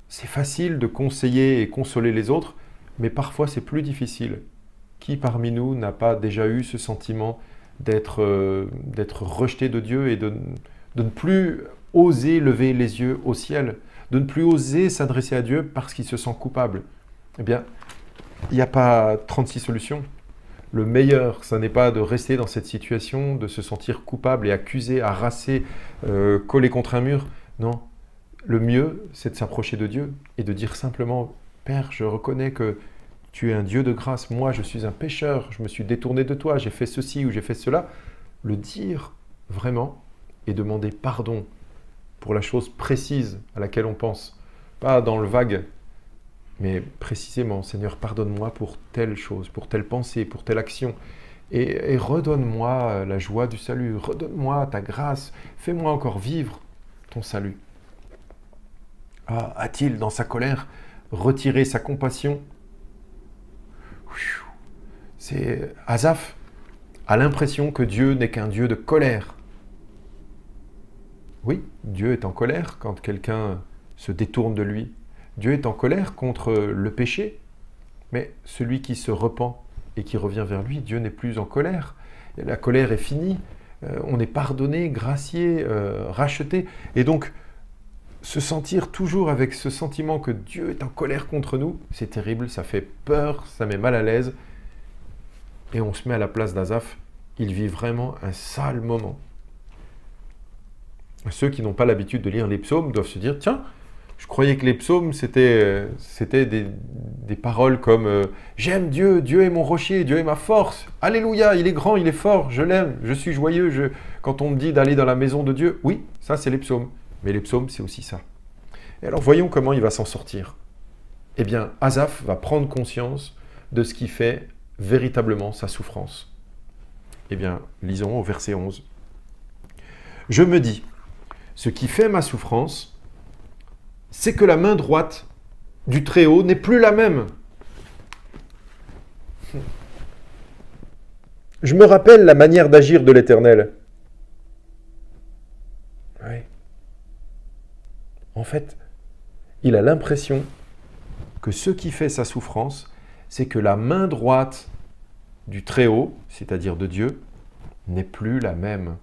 C'est facile de conseiller et consoler les autres, mais parfois c'est plus difficile. Qui parmi nous n'a pas déjà eu ce sentiment d'être rejeté de Dieu et de ne plus oser lever les yeux au ciel, de ne plus oser s'adresser à Dieu parce qu'il se sent coupable? Eh bien, il n'y a pas 36 solutions. Le meilleur, ce n'est pas de rester dans cette situation, de se sentir coupable et accusé, harassé, collé contre un mur. Non, le mieux, c'est de s'approcher de Dieu et de dire simplement « Père, je reconnais que tu es un Dieu de grâce, moi je suis un pécheur, je me suis détourné de toi, j'ai fait ceci ou j'ai fait cela ». Le dire vraiment et demander pardon pour la chose précise à laquelle on pense, pas dans le vague, mais précisément, Seigneur, pardonne-moi pour telle chose, pour telle pensée, pour telle action. et redonne-moi la joie du salut, redonne-moi ta grâce, fais-moi encore vivre ton salut. Ah, a-t-il, dans sa colère, retiré sa compassion? C'est Asaph a l'impression que Dieu n'est qu'un Dieu de colère. Oui, Dieu est en colère quand quelqu'un se détourne de lui. Dieu est en colère contre le péché, mais celui qui se repent et qui revient vers lui, Dieu n'est plus en colère. La colère est finie, on est pardonné, gracié, racheté. Et donc, se sentir toujours avec ce sentiment que Dieu est en colère contre nous, c'est terrible, ça fait peur, ça met mal à l'aise. Et on se met à la place d'Asaph, il vit vraiment un sale moment. Ceux qui n'ont pas l'habitude de lire les psaumes doivent se dire, tiens, je croyais que les psaumes, c'était des paroles comme « J'aime Dieu, Dieu est mon rocher, Dieu est ma force. Alléluia, il est grand, il est fort, je l'aime, je suis joyeux. Quand on me dit d'aller dans la maison de Dieu, oui, ça c'est les psaumes. Mais les psaumes, c'est aussi ça. Et alors voyons comment il va s'en sortir. Eh bien, Asaph va prendre conscience de ce qui fait véritablement sa souffrance. Eh bien, lisons au verset 11. « Je me dis, ce qui fait ma souffrance, c'est que la main droite du Très-Haut n'est plus la même. Je me rappelle la manière d'agir de l'Éternel. » Oui. En fait, il a l'impression que ce qui fait sa souffrance, c'est que la main droite du Très-Haut, c'est-à-dire de Dieu, n'est plus la même.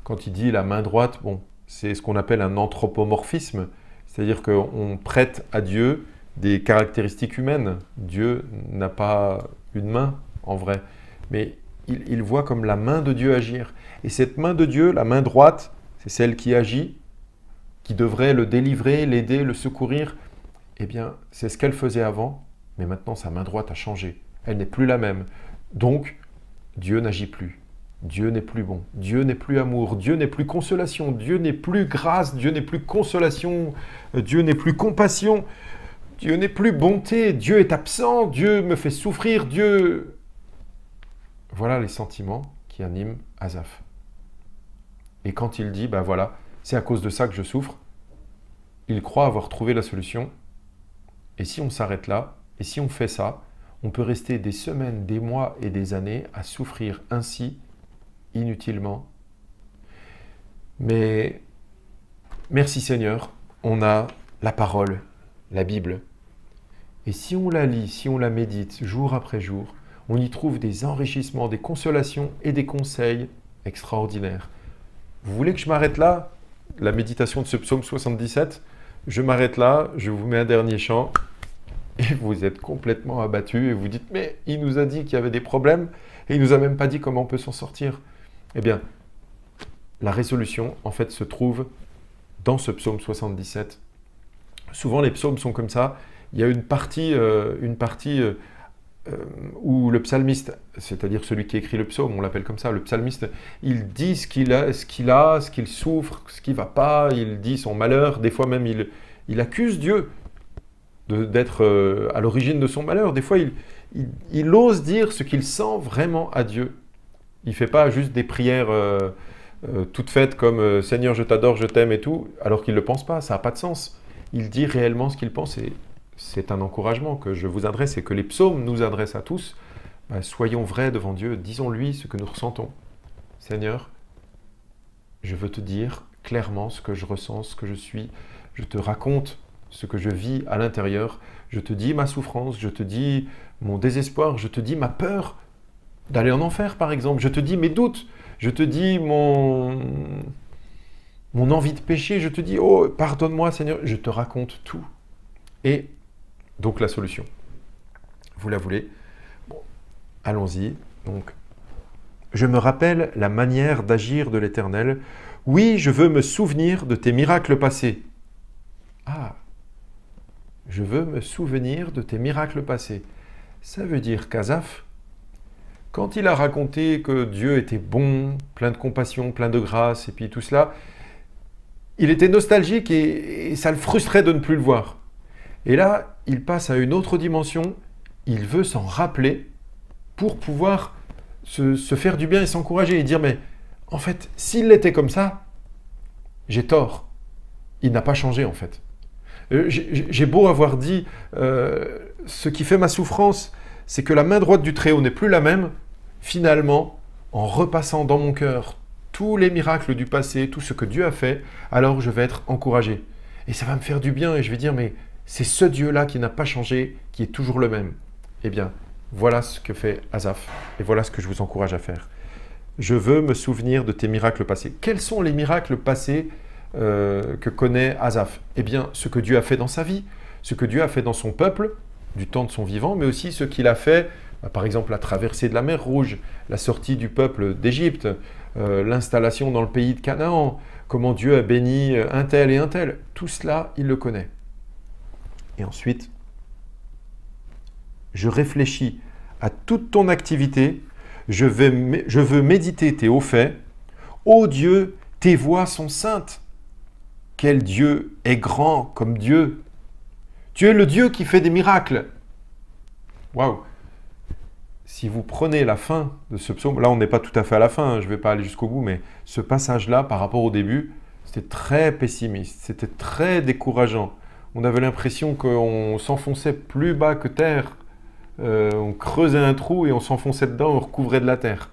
Quand il dit la main droite, bon, c'est ce qu'on appelle un anthropomorphisme, c'est-à-dire qu'on prête à Dieu des caractéristiques humaines. Dieu n'a pas une main, en vrai, mais il voit comme la main de Dieu agir. Et cette main de Dieu, la main droite, c'est celle qui agit, qui devrait le délivrer, l'aider, le secourir. Eh bien, c'est ce qu'elle faisait avant, mais maintenant sa main droite a changé. Elle n'est plus la même. Donc, Dieu n'agit plus. Dieu n'est plus bon. Dieu n'est plus amour. Dieu n'est plus consolation. Dieu n'est plus grâce. Dieu n'est plus consolation. Dieu n'est plus compassion. Dieu n'est plus bonté. Dieu est absent. Dieu me fait souffrir. Dieu... Voilà les sentiments qui animent Asaph. Et quand il dit, ben voilà, c'est à cause de ça que je souffre, il croit avoir trouvé la solution. Et si on s'arrête là, et si on fait ça, on peut rester des semaines, des mois et des années à souffrir ainsi, inutilement. Mais merci Seigneur, on a la parole, la Bible. Et si on la lit, si on la médite jour après jour, on y trouve des enrichissements, des consolations et des conseils extraordinaires. Vous voulez que je m'arrête là? La méditation de ce psaume 77, je m'arrête là, je vous mets un dernier chant, et vous êtes complètement abattus, et vous dites, mais il nous a dit qu'il y avait des problèmes, et il nous a même pas dit comment on peut s'en sortir. Eh bien, la résolution, en fait, se trouve dans ce psaume 77. Souvent, les psaumes sont comme ça. Il y a une partie où le psalmiste, c'est-à-dire celui qui écrit le psaume, on l'appelle comme ça, le psalmiste, il dit ce qu'il souffre, ce qui ne va pas, il dit son malheur, des fois même il accuse Dieu d'être à l'origine de son malheur, des fois il ose dire ce qu'il sent vraiment à Dieu. Il ne fait pas juste des prières toutes faites comme « Seigneur, je t'adore, je t'aime » et tout, alors qu'il ne le pense pas, ça n'a pas de sens. Il dit réellement ce qu'il pense et c'est un encouragement que je vous adresse et que les psaumes nous adressent à tous. Ben, soyons vrais devant Dieu, disons-lui ce que nous ressentons. Seigneur, je veux te dire clairement ce que je ressens, ce que je suis. Je te raconte ce que je vis à l'intérieur. Je te dis ma souffrance, je te dis mon désespoir, je te dis ma peur d'aller en enfer, par exemple. Je te dis mes doutes, je te dis mon envie de pécher, je te dis, oh, pardonne-moi, Seigneur. Je te raconte tout. Et donc la solution, vous la voulez? Bon, allons-y. Donc, je me rappelle la manière d'agir de l'Éternel. Oui, je veux me souvenir de tes miracles passés. Ah, je veux me souvenir de tes miracles passés. Ça veut dire qu'Asaph, quand il a raconté que Dieu était bon, plein de compassion, plein de grâce, et puis tout cela, il était nostalgique et ça le frustrait de ne plus le voir. Et là, il passe à une autre dimension, il veut s'en rappeler pour pouvoir se faire du bien et s'encourager et dire, mais en fait, s'il était comme ça, j'ai tort. Il n'a pas changé en fait. J'ai beau avoir dit, ce qui fait ma souffrance, c'est que la main droite du Très-Haut n'est plus la même. Finalement, en repassant dans mon cœur tous les miracles du passé, tout ce que Dieu a fait, alors je vais être encouragé. Et ça va me faire du bien et je vais dire, mais c'est ce Dieu-là qui n'a pas changé, qui est toujours le même. Eh bien, voilà ce que fait Asaph et voilà ce que je vous encourage à faire. Je veux me souvenir de tes miracles passés. Quels sont les miracles passés que connaît Asaph? Eh bien, ce que Dieu a fait dans sa vie, ce que Dieu a fait dans son peuple, du temps de son vivant, mais aussi ce qu'il a fait, par exemple la traversée de la mer Rouge, la sortie du peuple d'Égypte, l'installation dans le pays de Canaan, comment Dieu a béni un tel et un tel. Tout cela, il le connaît. Et ensuite, je réfléchis à toute ton activité, je veux méditer tes hauts faits. Ô Dieu, tes voies sont saintes. Quel Dieu est grand comme Dieu. Tu es le Dieu qui fait des miracles. Waouh! Si vous prenez la fin de ce psaume, là on n'est pas tout à fait à la fin, hein, je ne vais pas aller jusqu'au bout, mais ce passage-là, par rapport au début, c'était très pessimiste, c'était très décourageant. On avait l'impression qu'on s'enfonçait plus bas que terre. On creusait un trou et on s'enfonçait dedans, on recouvrait de la terre.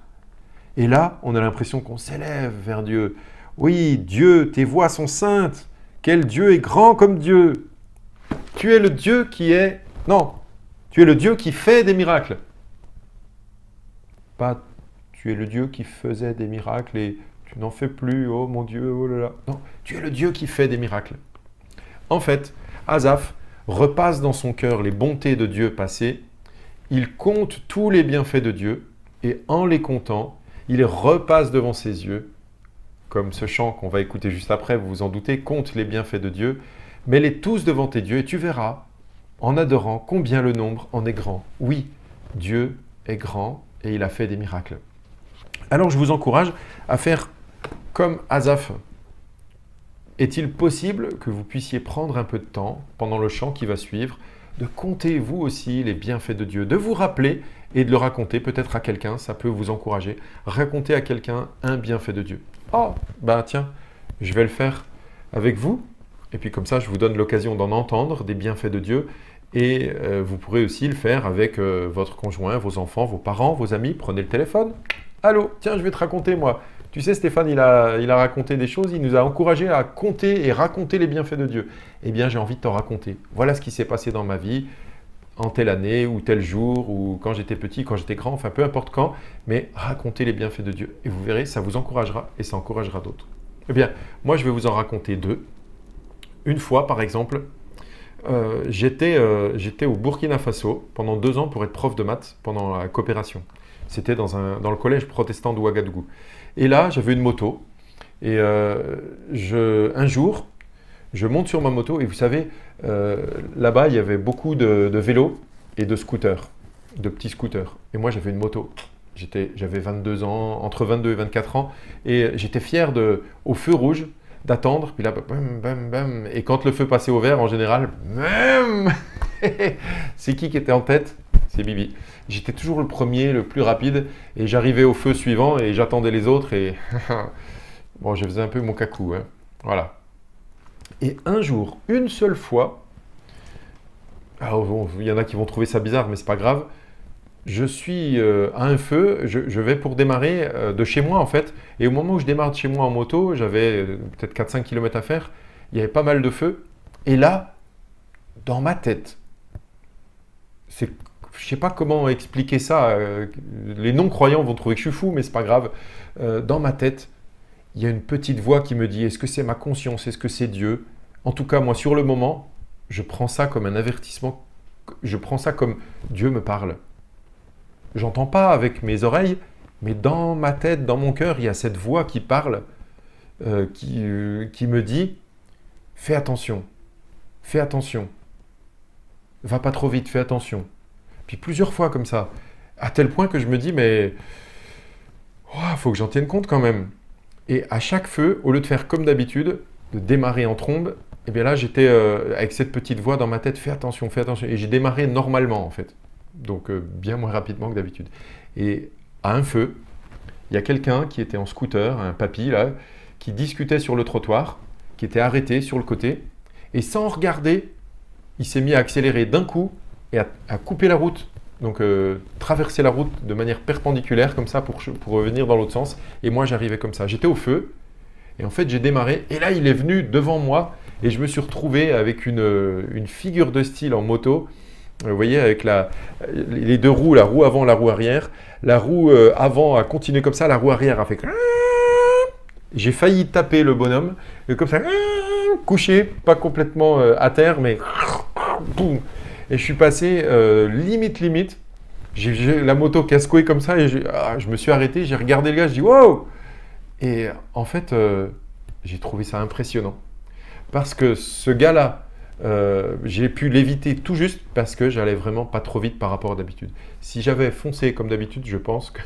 Et là, on a l'impression qu'on s'élève vers Dieu. Oui, Dieu, tes voies sont saintes. Quel Dieu est grand comme Dieu. Tu es le Dieu qui est... Non, tu es le Dieu qui fait des miracles. Pas tu es le Dieu qui faisait des miracles et tu n'en fais plus, oh mon Dieu, oh là là. Non, tu es le Dieu qui fait des miracles. En fait, Asaph repasse dans son cœur les bontés de Dieu passées, il compte tous les bienfaits de Dieu et en les comptant, il les repasse devant ses yeux, comme ce chant qu'on va écouter juste après, vous vous en doutez, compte les bienfaits de Dieu, mets-les tous devant tes dieux et tu verras, en adorant, combien le nombre en est grand. Oui, Dieu est grand et il a fait des miracles. Alors je vous encourage à faire comme Asaph. Est-il possible que vous puissiez prendre un peu de temps, pendant le chant qui va suivre, de compter vous aussi les bienfaits de Dieu, de vous rappeler et de le raconter peut-être à quelqu'un, ça peut vous encourager. Raconter à quelqu'un un bienfait de Dieu. Oh, ben tiens, je vais le faire avec vous. Et puis comme ça, je vous donne l'occasion d'en entendre des bienfaits de Dieu. Et vous pourrez aussi le faire avec votre conjoint, vos enfants, vos parents, vos amis. Prenez le téléphone. Allô, tiens, je vais te raconter moi. Tu sais, Stéphane, il a raconté des choses, il nous a encouragés à compter et raconter les bienfaits de Dieu. Eh bien, j'ai envie de t'en raconter. Voilà ce qui s'est passé dans ma vie, en telle année, ou tel jour, ou quand j'étais petit, quand j'étais grand, enfin peu importe quand, mais raconter les bienfaits de Dieu. Et vous verrez, ça vous encouragera et ça encouragera d'autres. Eh bien, moi, je vais vous en raconter deux. Une fois, par exemple, j'étais au Burkina Faso pendant 2 ans pour être prof de maths pendant la coopération. C'était dans le collège protestant de Ouagadougou. Et là, j'avais une moto. Et un jour, je monte sur ma moto. Et vous savez, là-bas, il y avait beaucoup de vélos et de scooters, de petits scooters. Et moi, j'avais une moto. J'avais 22 ans, entre 22 et 24 ans. Et j'étais fier au feu rouge d'attendre. Puis là, bam, bam, bam. Et quand le feu passait au vert, en général, bam. C'est qui était en tête? C'est Bibi. J'étais toujours le premier, le plus rapide, et j'arrivais au feu suivant et j'attendais les autres et bon, je faisais un peu mon cacou, hein. Voilà. Et un jour, une seule fois, alors bon, il y en a qui vont trouver ça bizarre, mais c'est pas grave. Je suis à un feu, je vais pour démarrer de chez moi en fait, et au moment où je démarre de chez moi en moto, j'avais peut-être 4-5 km à faire, il y avait pas mal de feu, et là, dans ma tête, je ne sais pas comment expliquer ça, les non-croyants vont trouver que je suis fou, mais c'est pas grave. Dans ma tête, il y a une petite voix qui me dit, est-ce que c'est ma conscience, est-ce que c'est Dieu? En tout cas, moi, sur le moment, je prends ça comme un avertissement, je prends ça comme Dieu me parle. J'entends pas avec mes oreilles, mais dans ma tête, dans mon cœur, il y a cette voix qui parle, qui me dit, fais attention, va pas trop vite, fais attention. Puis plusieurs fois comme ça, à tel point que je me dis, mais faut que j'en tienne compte quand même. Et à chaque feu, au lieu de faire comme d'habitude, de démarrer en trombe, et bien là, j'étais avec cette petite voix dans ma tête, fais attention. Et j'ai démarré normalement en fait, donc bien moins rapidement que d'habitude. Et à un feu. Il y a quelqu'un qui était en scooter, un papy là, qui discutait sur le trottoir, qui était arrêté sur le côté, et sans regarder, il s'est mis à accélérer d'un coup et à couper la route. Donc traverser la route de manière perpendiculaire comme ça pour revenir dans l'autre sens. Et moi j'arrivais comme ça. J'étais au feu et en fait j'ai démarré. Et là il est venu devant moi et je me suis retrouvé avec une figure de style en moto. Vous voyez avec les deux roues, la roue avant, la roue arrière. La roue avant a continué comme ça, la roue arrière a fait... J'ai failli taper le bonhomme, et comme ça, couché, pas complètement à terre, mais... Boum. Et je suis passé limite. J'ai la moto casse-couille comme ça et je me suis arrêté, j'ai regardé le gars, je dis wow! Et en fait, j'ai trouvé ça impressionnant. Parce que ce gars-là, j'ai pu l'éviter tout juste parce que j'allais vraiment pas trop vite par rapport à d'habitude. Si j'avais foncé comme d'habitude, je pense que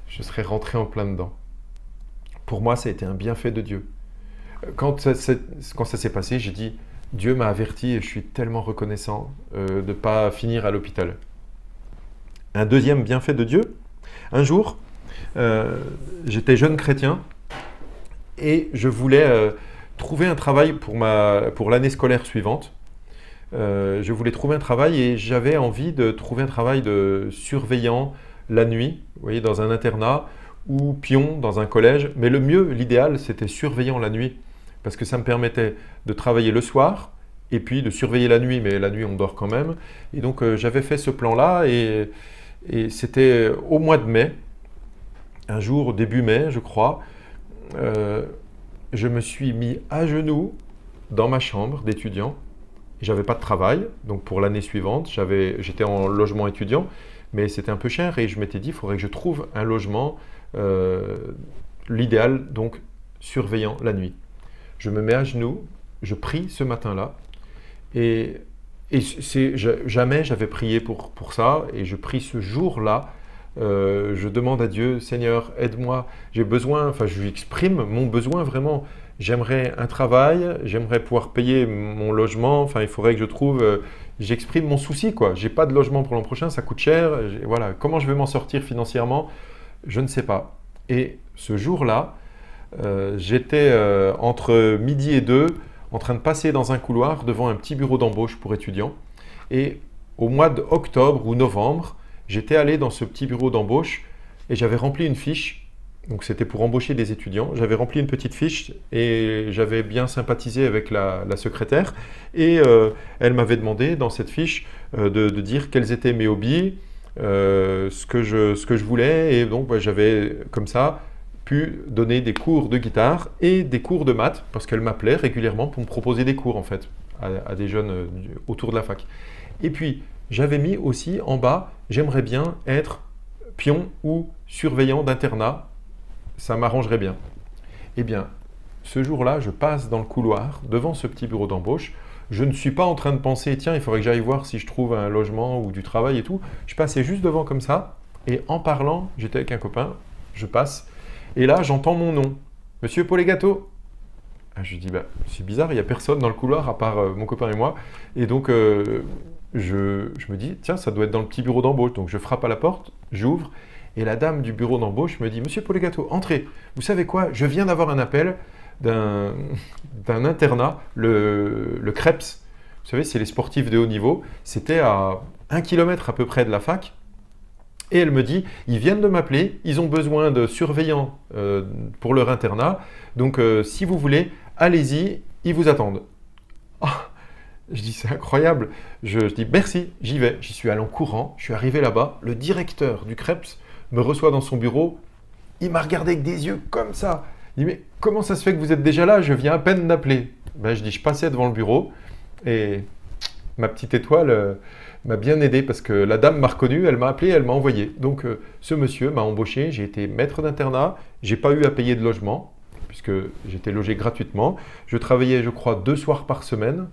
je serais rentré en plein dedans. Pour moi, ça a été un bienfait de Dieu. Quand ça s'est passé, j'ai dit... Dieu m'a averti et je suis tellement reconnaissant de ne pas finir à l'hôpital. Un deuxième bienfait de Dieu, un jour, j'étais jeune chrétien et je voulais trouver un travail pour l'année scolaire suivante. Je voulais trouver un travail et j'avais envie de trouver un travail de surveillant la nuit, vous voyez, dans un internat ou pion dans un collège. Mais le mieux, l'idéal, c'était surveillant la nuit. Parce que ça me permettait de travailler le soir et puis de surveiller la nuit, mais la nuit on dort quand même. Et donc j'avais fait ce plan-là et c'était au mois de mai, un jour début mai je crois, je me suis mis à genoux dans ma chambre d'étudiant. J'avais pas de travail, donc pour l'année suivante, j'étais en logement étudiant, mais c'était un peu cher et je m'étais dit il faudrait que je trouve un logement, l'idéal donc surveillant la nuit. Je me mets à genoux, je prie ce matin-là et jamais j'avais prié pour ça et je prie ce jour-là. Je demande à Dieu, Seigneur, aide-moi, j'ai besoin, enfin je lui exprime mon besoin vraiment. J'aimerais un travail, j'aimerais pouvoir payer mon logement, enfin il faudrait que je trouve, j'exprime mon souci quoi. J'ai pas de logement pour l'an prochain, ça coûte cher, voilà. Comment je vais m'en sortir financièrement, je ne sais pas. Et ce jour-là, j'étais entre midi et 2 en train de passer dans un couloir devant un petit bureau d'embauche pour étudiants. Et au mois d'octobre ou novembre, j'étais allé dans ce petit bureau d'embauche et j'avais rempli une fiche. Donc c'était pour embaucher des étudiants. J'avais rempli une petite fiche et j'avais bien sympathisé avec la secrétaire. Et elle m'avait demandé dans cette fiche de dire quels étaient mes hobbies, ce que je voulais. Et donc j'avais comme ça pu donner des cours de guitare et des cours de maths parce qu'elle m'appelait régulièrement pour me proposer des cours en fait à des jeunes autour de la fac. Et puis j'avais mis aussi en bas, j'aimerais bien être pion ou surveillant d'internat, ça m'arrangerait bien. Eh bien, ce jour-là, je passe dans le couloir devant ce petit bureau d'embauche. Je ne suis pas en train de penser, tiens, il faudrait que j'aille voir si je trouve un logement ou du travail et tout. Je passais juste devant comme ça et en parlant, j'étais avec un copain, je passe. Et là, j'entends mon nom. Monsieur Polegato. Je dis, bah, c'est bizarre, il n'y a personne dans le couloir à part mon copain et moi. Et donc, je me dis, tiens, ça doit être dans le petit bureau d'embauche. Donc, je frappe à la porte, j'ouvre. Et la dame du bureau d'embauche me dit, Monsieur Polegato, entrez. Vous savez quoi? Je viens d'avoir un appel d'un internat, le Krebs. Vous savez, c'est les sportifs de haut niveau. C'était à 1 kilomètre à peu près de la fac. Et elle me dit, ils viennent de m'appeler, ils ont besoin de surveillants pour leur internat. Donc, si vous voulez, allez-y, ils vous attendent. Oh, je dis, c'est incroyable. Je dis, merci, j'y vais. J'y suis allé en courant, je suis arrivé là-bas. Le directeur du Krebs me reçoit dans son bureau. Il m'a regardé avec des yeux comme ça. Il dit, mais comment ça se fait que vous êtes déjà là? Je viens à peine d'appeler. Ben, je dis, je passais devant le bureau et ma petite étoile m'a bien aidé parce que la dame m'a reconnu, elle m'a appelé, elle m'a envoyé. Donc ce monsieur m'a embauché, j'ai été maître d'internat, j'ai pas eu à payer de logement puisque j'étais logé gratuitement. Je travaillais, je crois, 2 soirs par semaine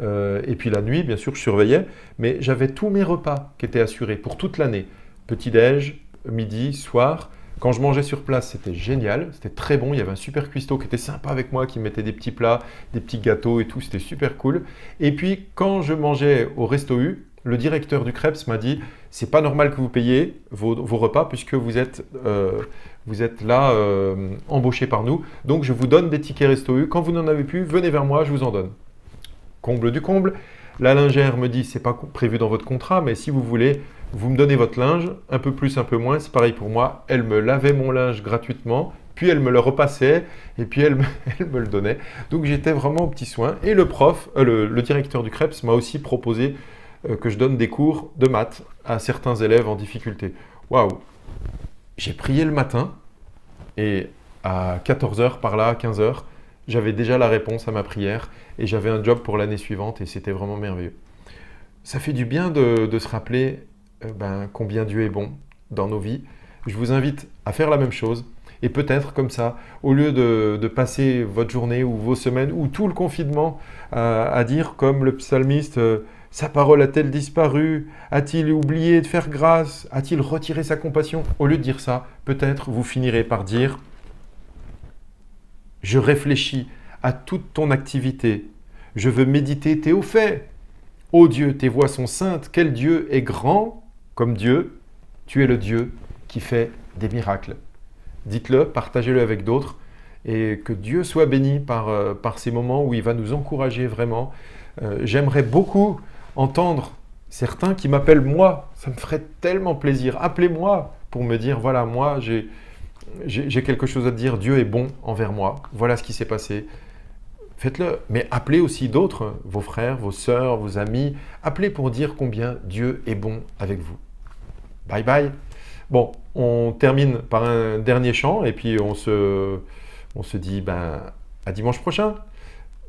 et puis la nuit, bien sûr, je surveillais, mais j'avais tous mes repas qui étaient assurés pour toute l'année. Petit-déj, midi, soir. Quand je mangeais sur place, c'était génial, c'était très bon. Il y avait un super cuistot qui était sympa avec moi, qui me mettait des petits plats, des petits gâteaux et tout, c'était super cool. Et puis, quand je mangeais au Resto U, le directeur du Krebs m'a dit « c'est pas normal que vous payiez vos repas puisque vous êtes là embauché par nous. Donc je vous donne des tickets Resto U. Quand vous n'en avez plus, venez vers moi, je vous en donne. Comble du comble. La lingère me dit, c'est pas prévu dans votre contrat, mais si vous voulez, vous me donnez votre linge, un peu plus, un peu moins, c'est pareil pour moi. Elle me lavait mon linge gratuitement, puis elle me le repassait, et puis elle me le donnait. Donc j'étais vraiment au petit soin. Et le directeur du CREPS m'a aussi proposé que je donne des cours de maths à certains élèves en difficulté. Waouh! J'ai prié le matin, et à 14h par là, 15h, j'avais déjà la réponse à ma prière, et j'avais un job pour l'année suivante, et c'était vraiment merveilleux. Ça fait du bien de se rappeler combien Dieu est bon dans nos vies. Je vous invite à faire la même chose. Et peut-être comme ça, au lieu de passer votre journée ou vos semaines ou tout le confinement à dire comme le psalmiste « Sa parole a-t-elle disparu? A-t-il oublié de faire grâce? A-t-il retiré sa compassion ?» Au lieu de dire ça, peut-être vous finirez par dire « Je réfléchis à toute ton activité. Je veux méditer tes hauts faits. Ô Dieu, tes voies sont saintes. Quel Dieu est grand comme Dieu. Tu es le Dieu qui fait des miracles. » Dites-le, partagez-le avec d'autres et que Dieu soit béni par ces moments où il va nous encourager vraiment. J'aimerais beaucoup entendre certains qui m'appellent moi. Ça me ferait tellement plaisir. Appelez-moi pour me dire, voilà, moi j'ai quelque chose à te dire. Dieu est bon envers moi. Voilà ce qui s'est passé. Faites-le. Mais appelez aussi d'autres, vos frères, vos sœurs, vos amis. Appelez pour dire combien Dieu est bon avec vous. Bye bye. Bon, on termine par un dernier chant et puis on se dit à dimanche prochain.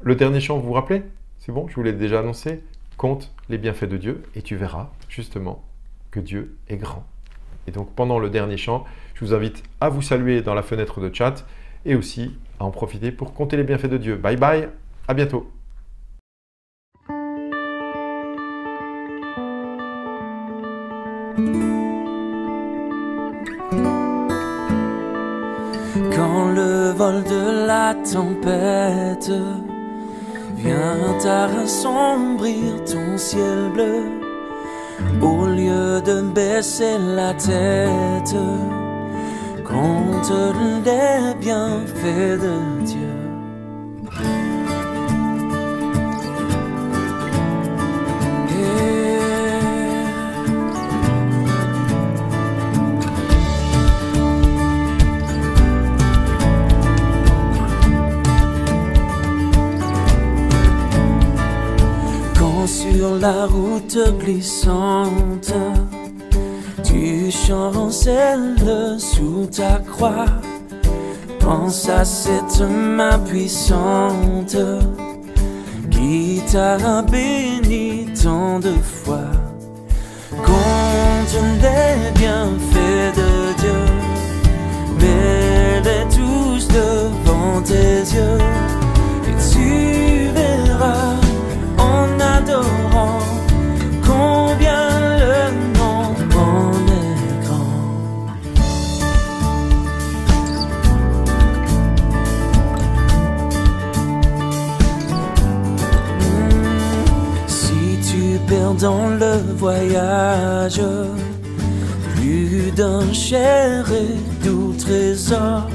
Le dernier chant, vous vous rappelez? C'est bon, je vous l'ai déjà annoncé. Compte les bienfaits de Dieu et tu verras justement que Dieu est grand. Et donc pendant le dernier chant, je vous invite à vous saluer dans la fenêtre de chat et aussi à en profiter pour compter les bienfaits de Dieu. Bye bye, à bientôt. Quand le vol de la tempête vient à assombrir ton ciel bleu, au lieu de baisser la tête, compte les bienfaits de Dieu. Sur la route glissante, tu chancelles sous ta croix. Pense à cette main puissante qui t'a béni tant de fois. Compte les bienfaits de Dieu, mets-les tous devant tes yeux, et tu verras en adorant combien le nom en est grand. Si tu perds dans le voyage plus d'un cher et doux trésor,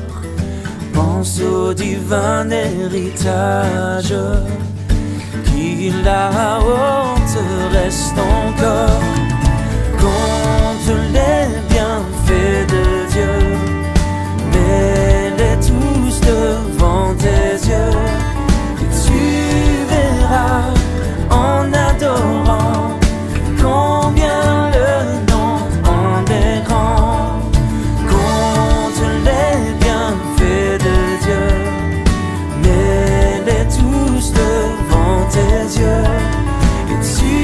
pense au divin héritage qui là-haut te reste encore. Compte les bienfaits de Dieu, mets-les tous devant tes yeux, et tu verras en adorant combien le nom en est grand. Compte les bienfaits de Dieu, mets-les tous devant tes yeux, et tu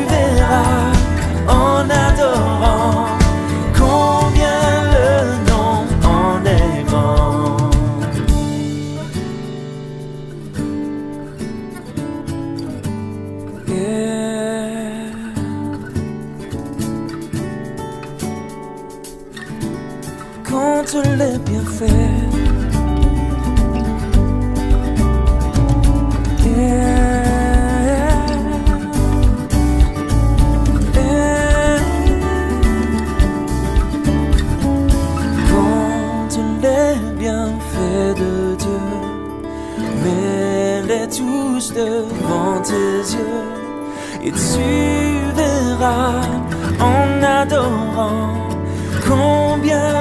verras en adorant combien le nom en est grand. Yeah. Compte les bienfaits. près de Dieu, mets-les tous devant tes yeux, et tu verras en adorant combien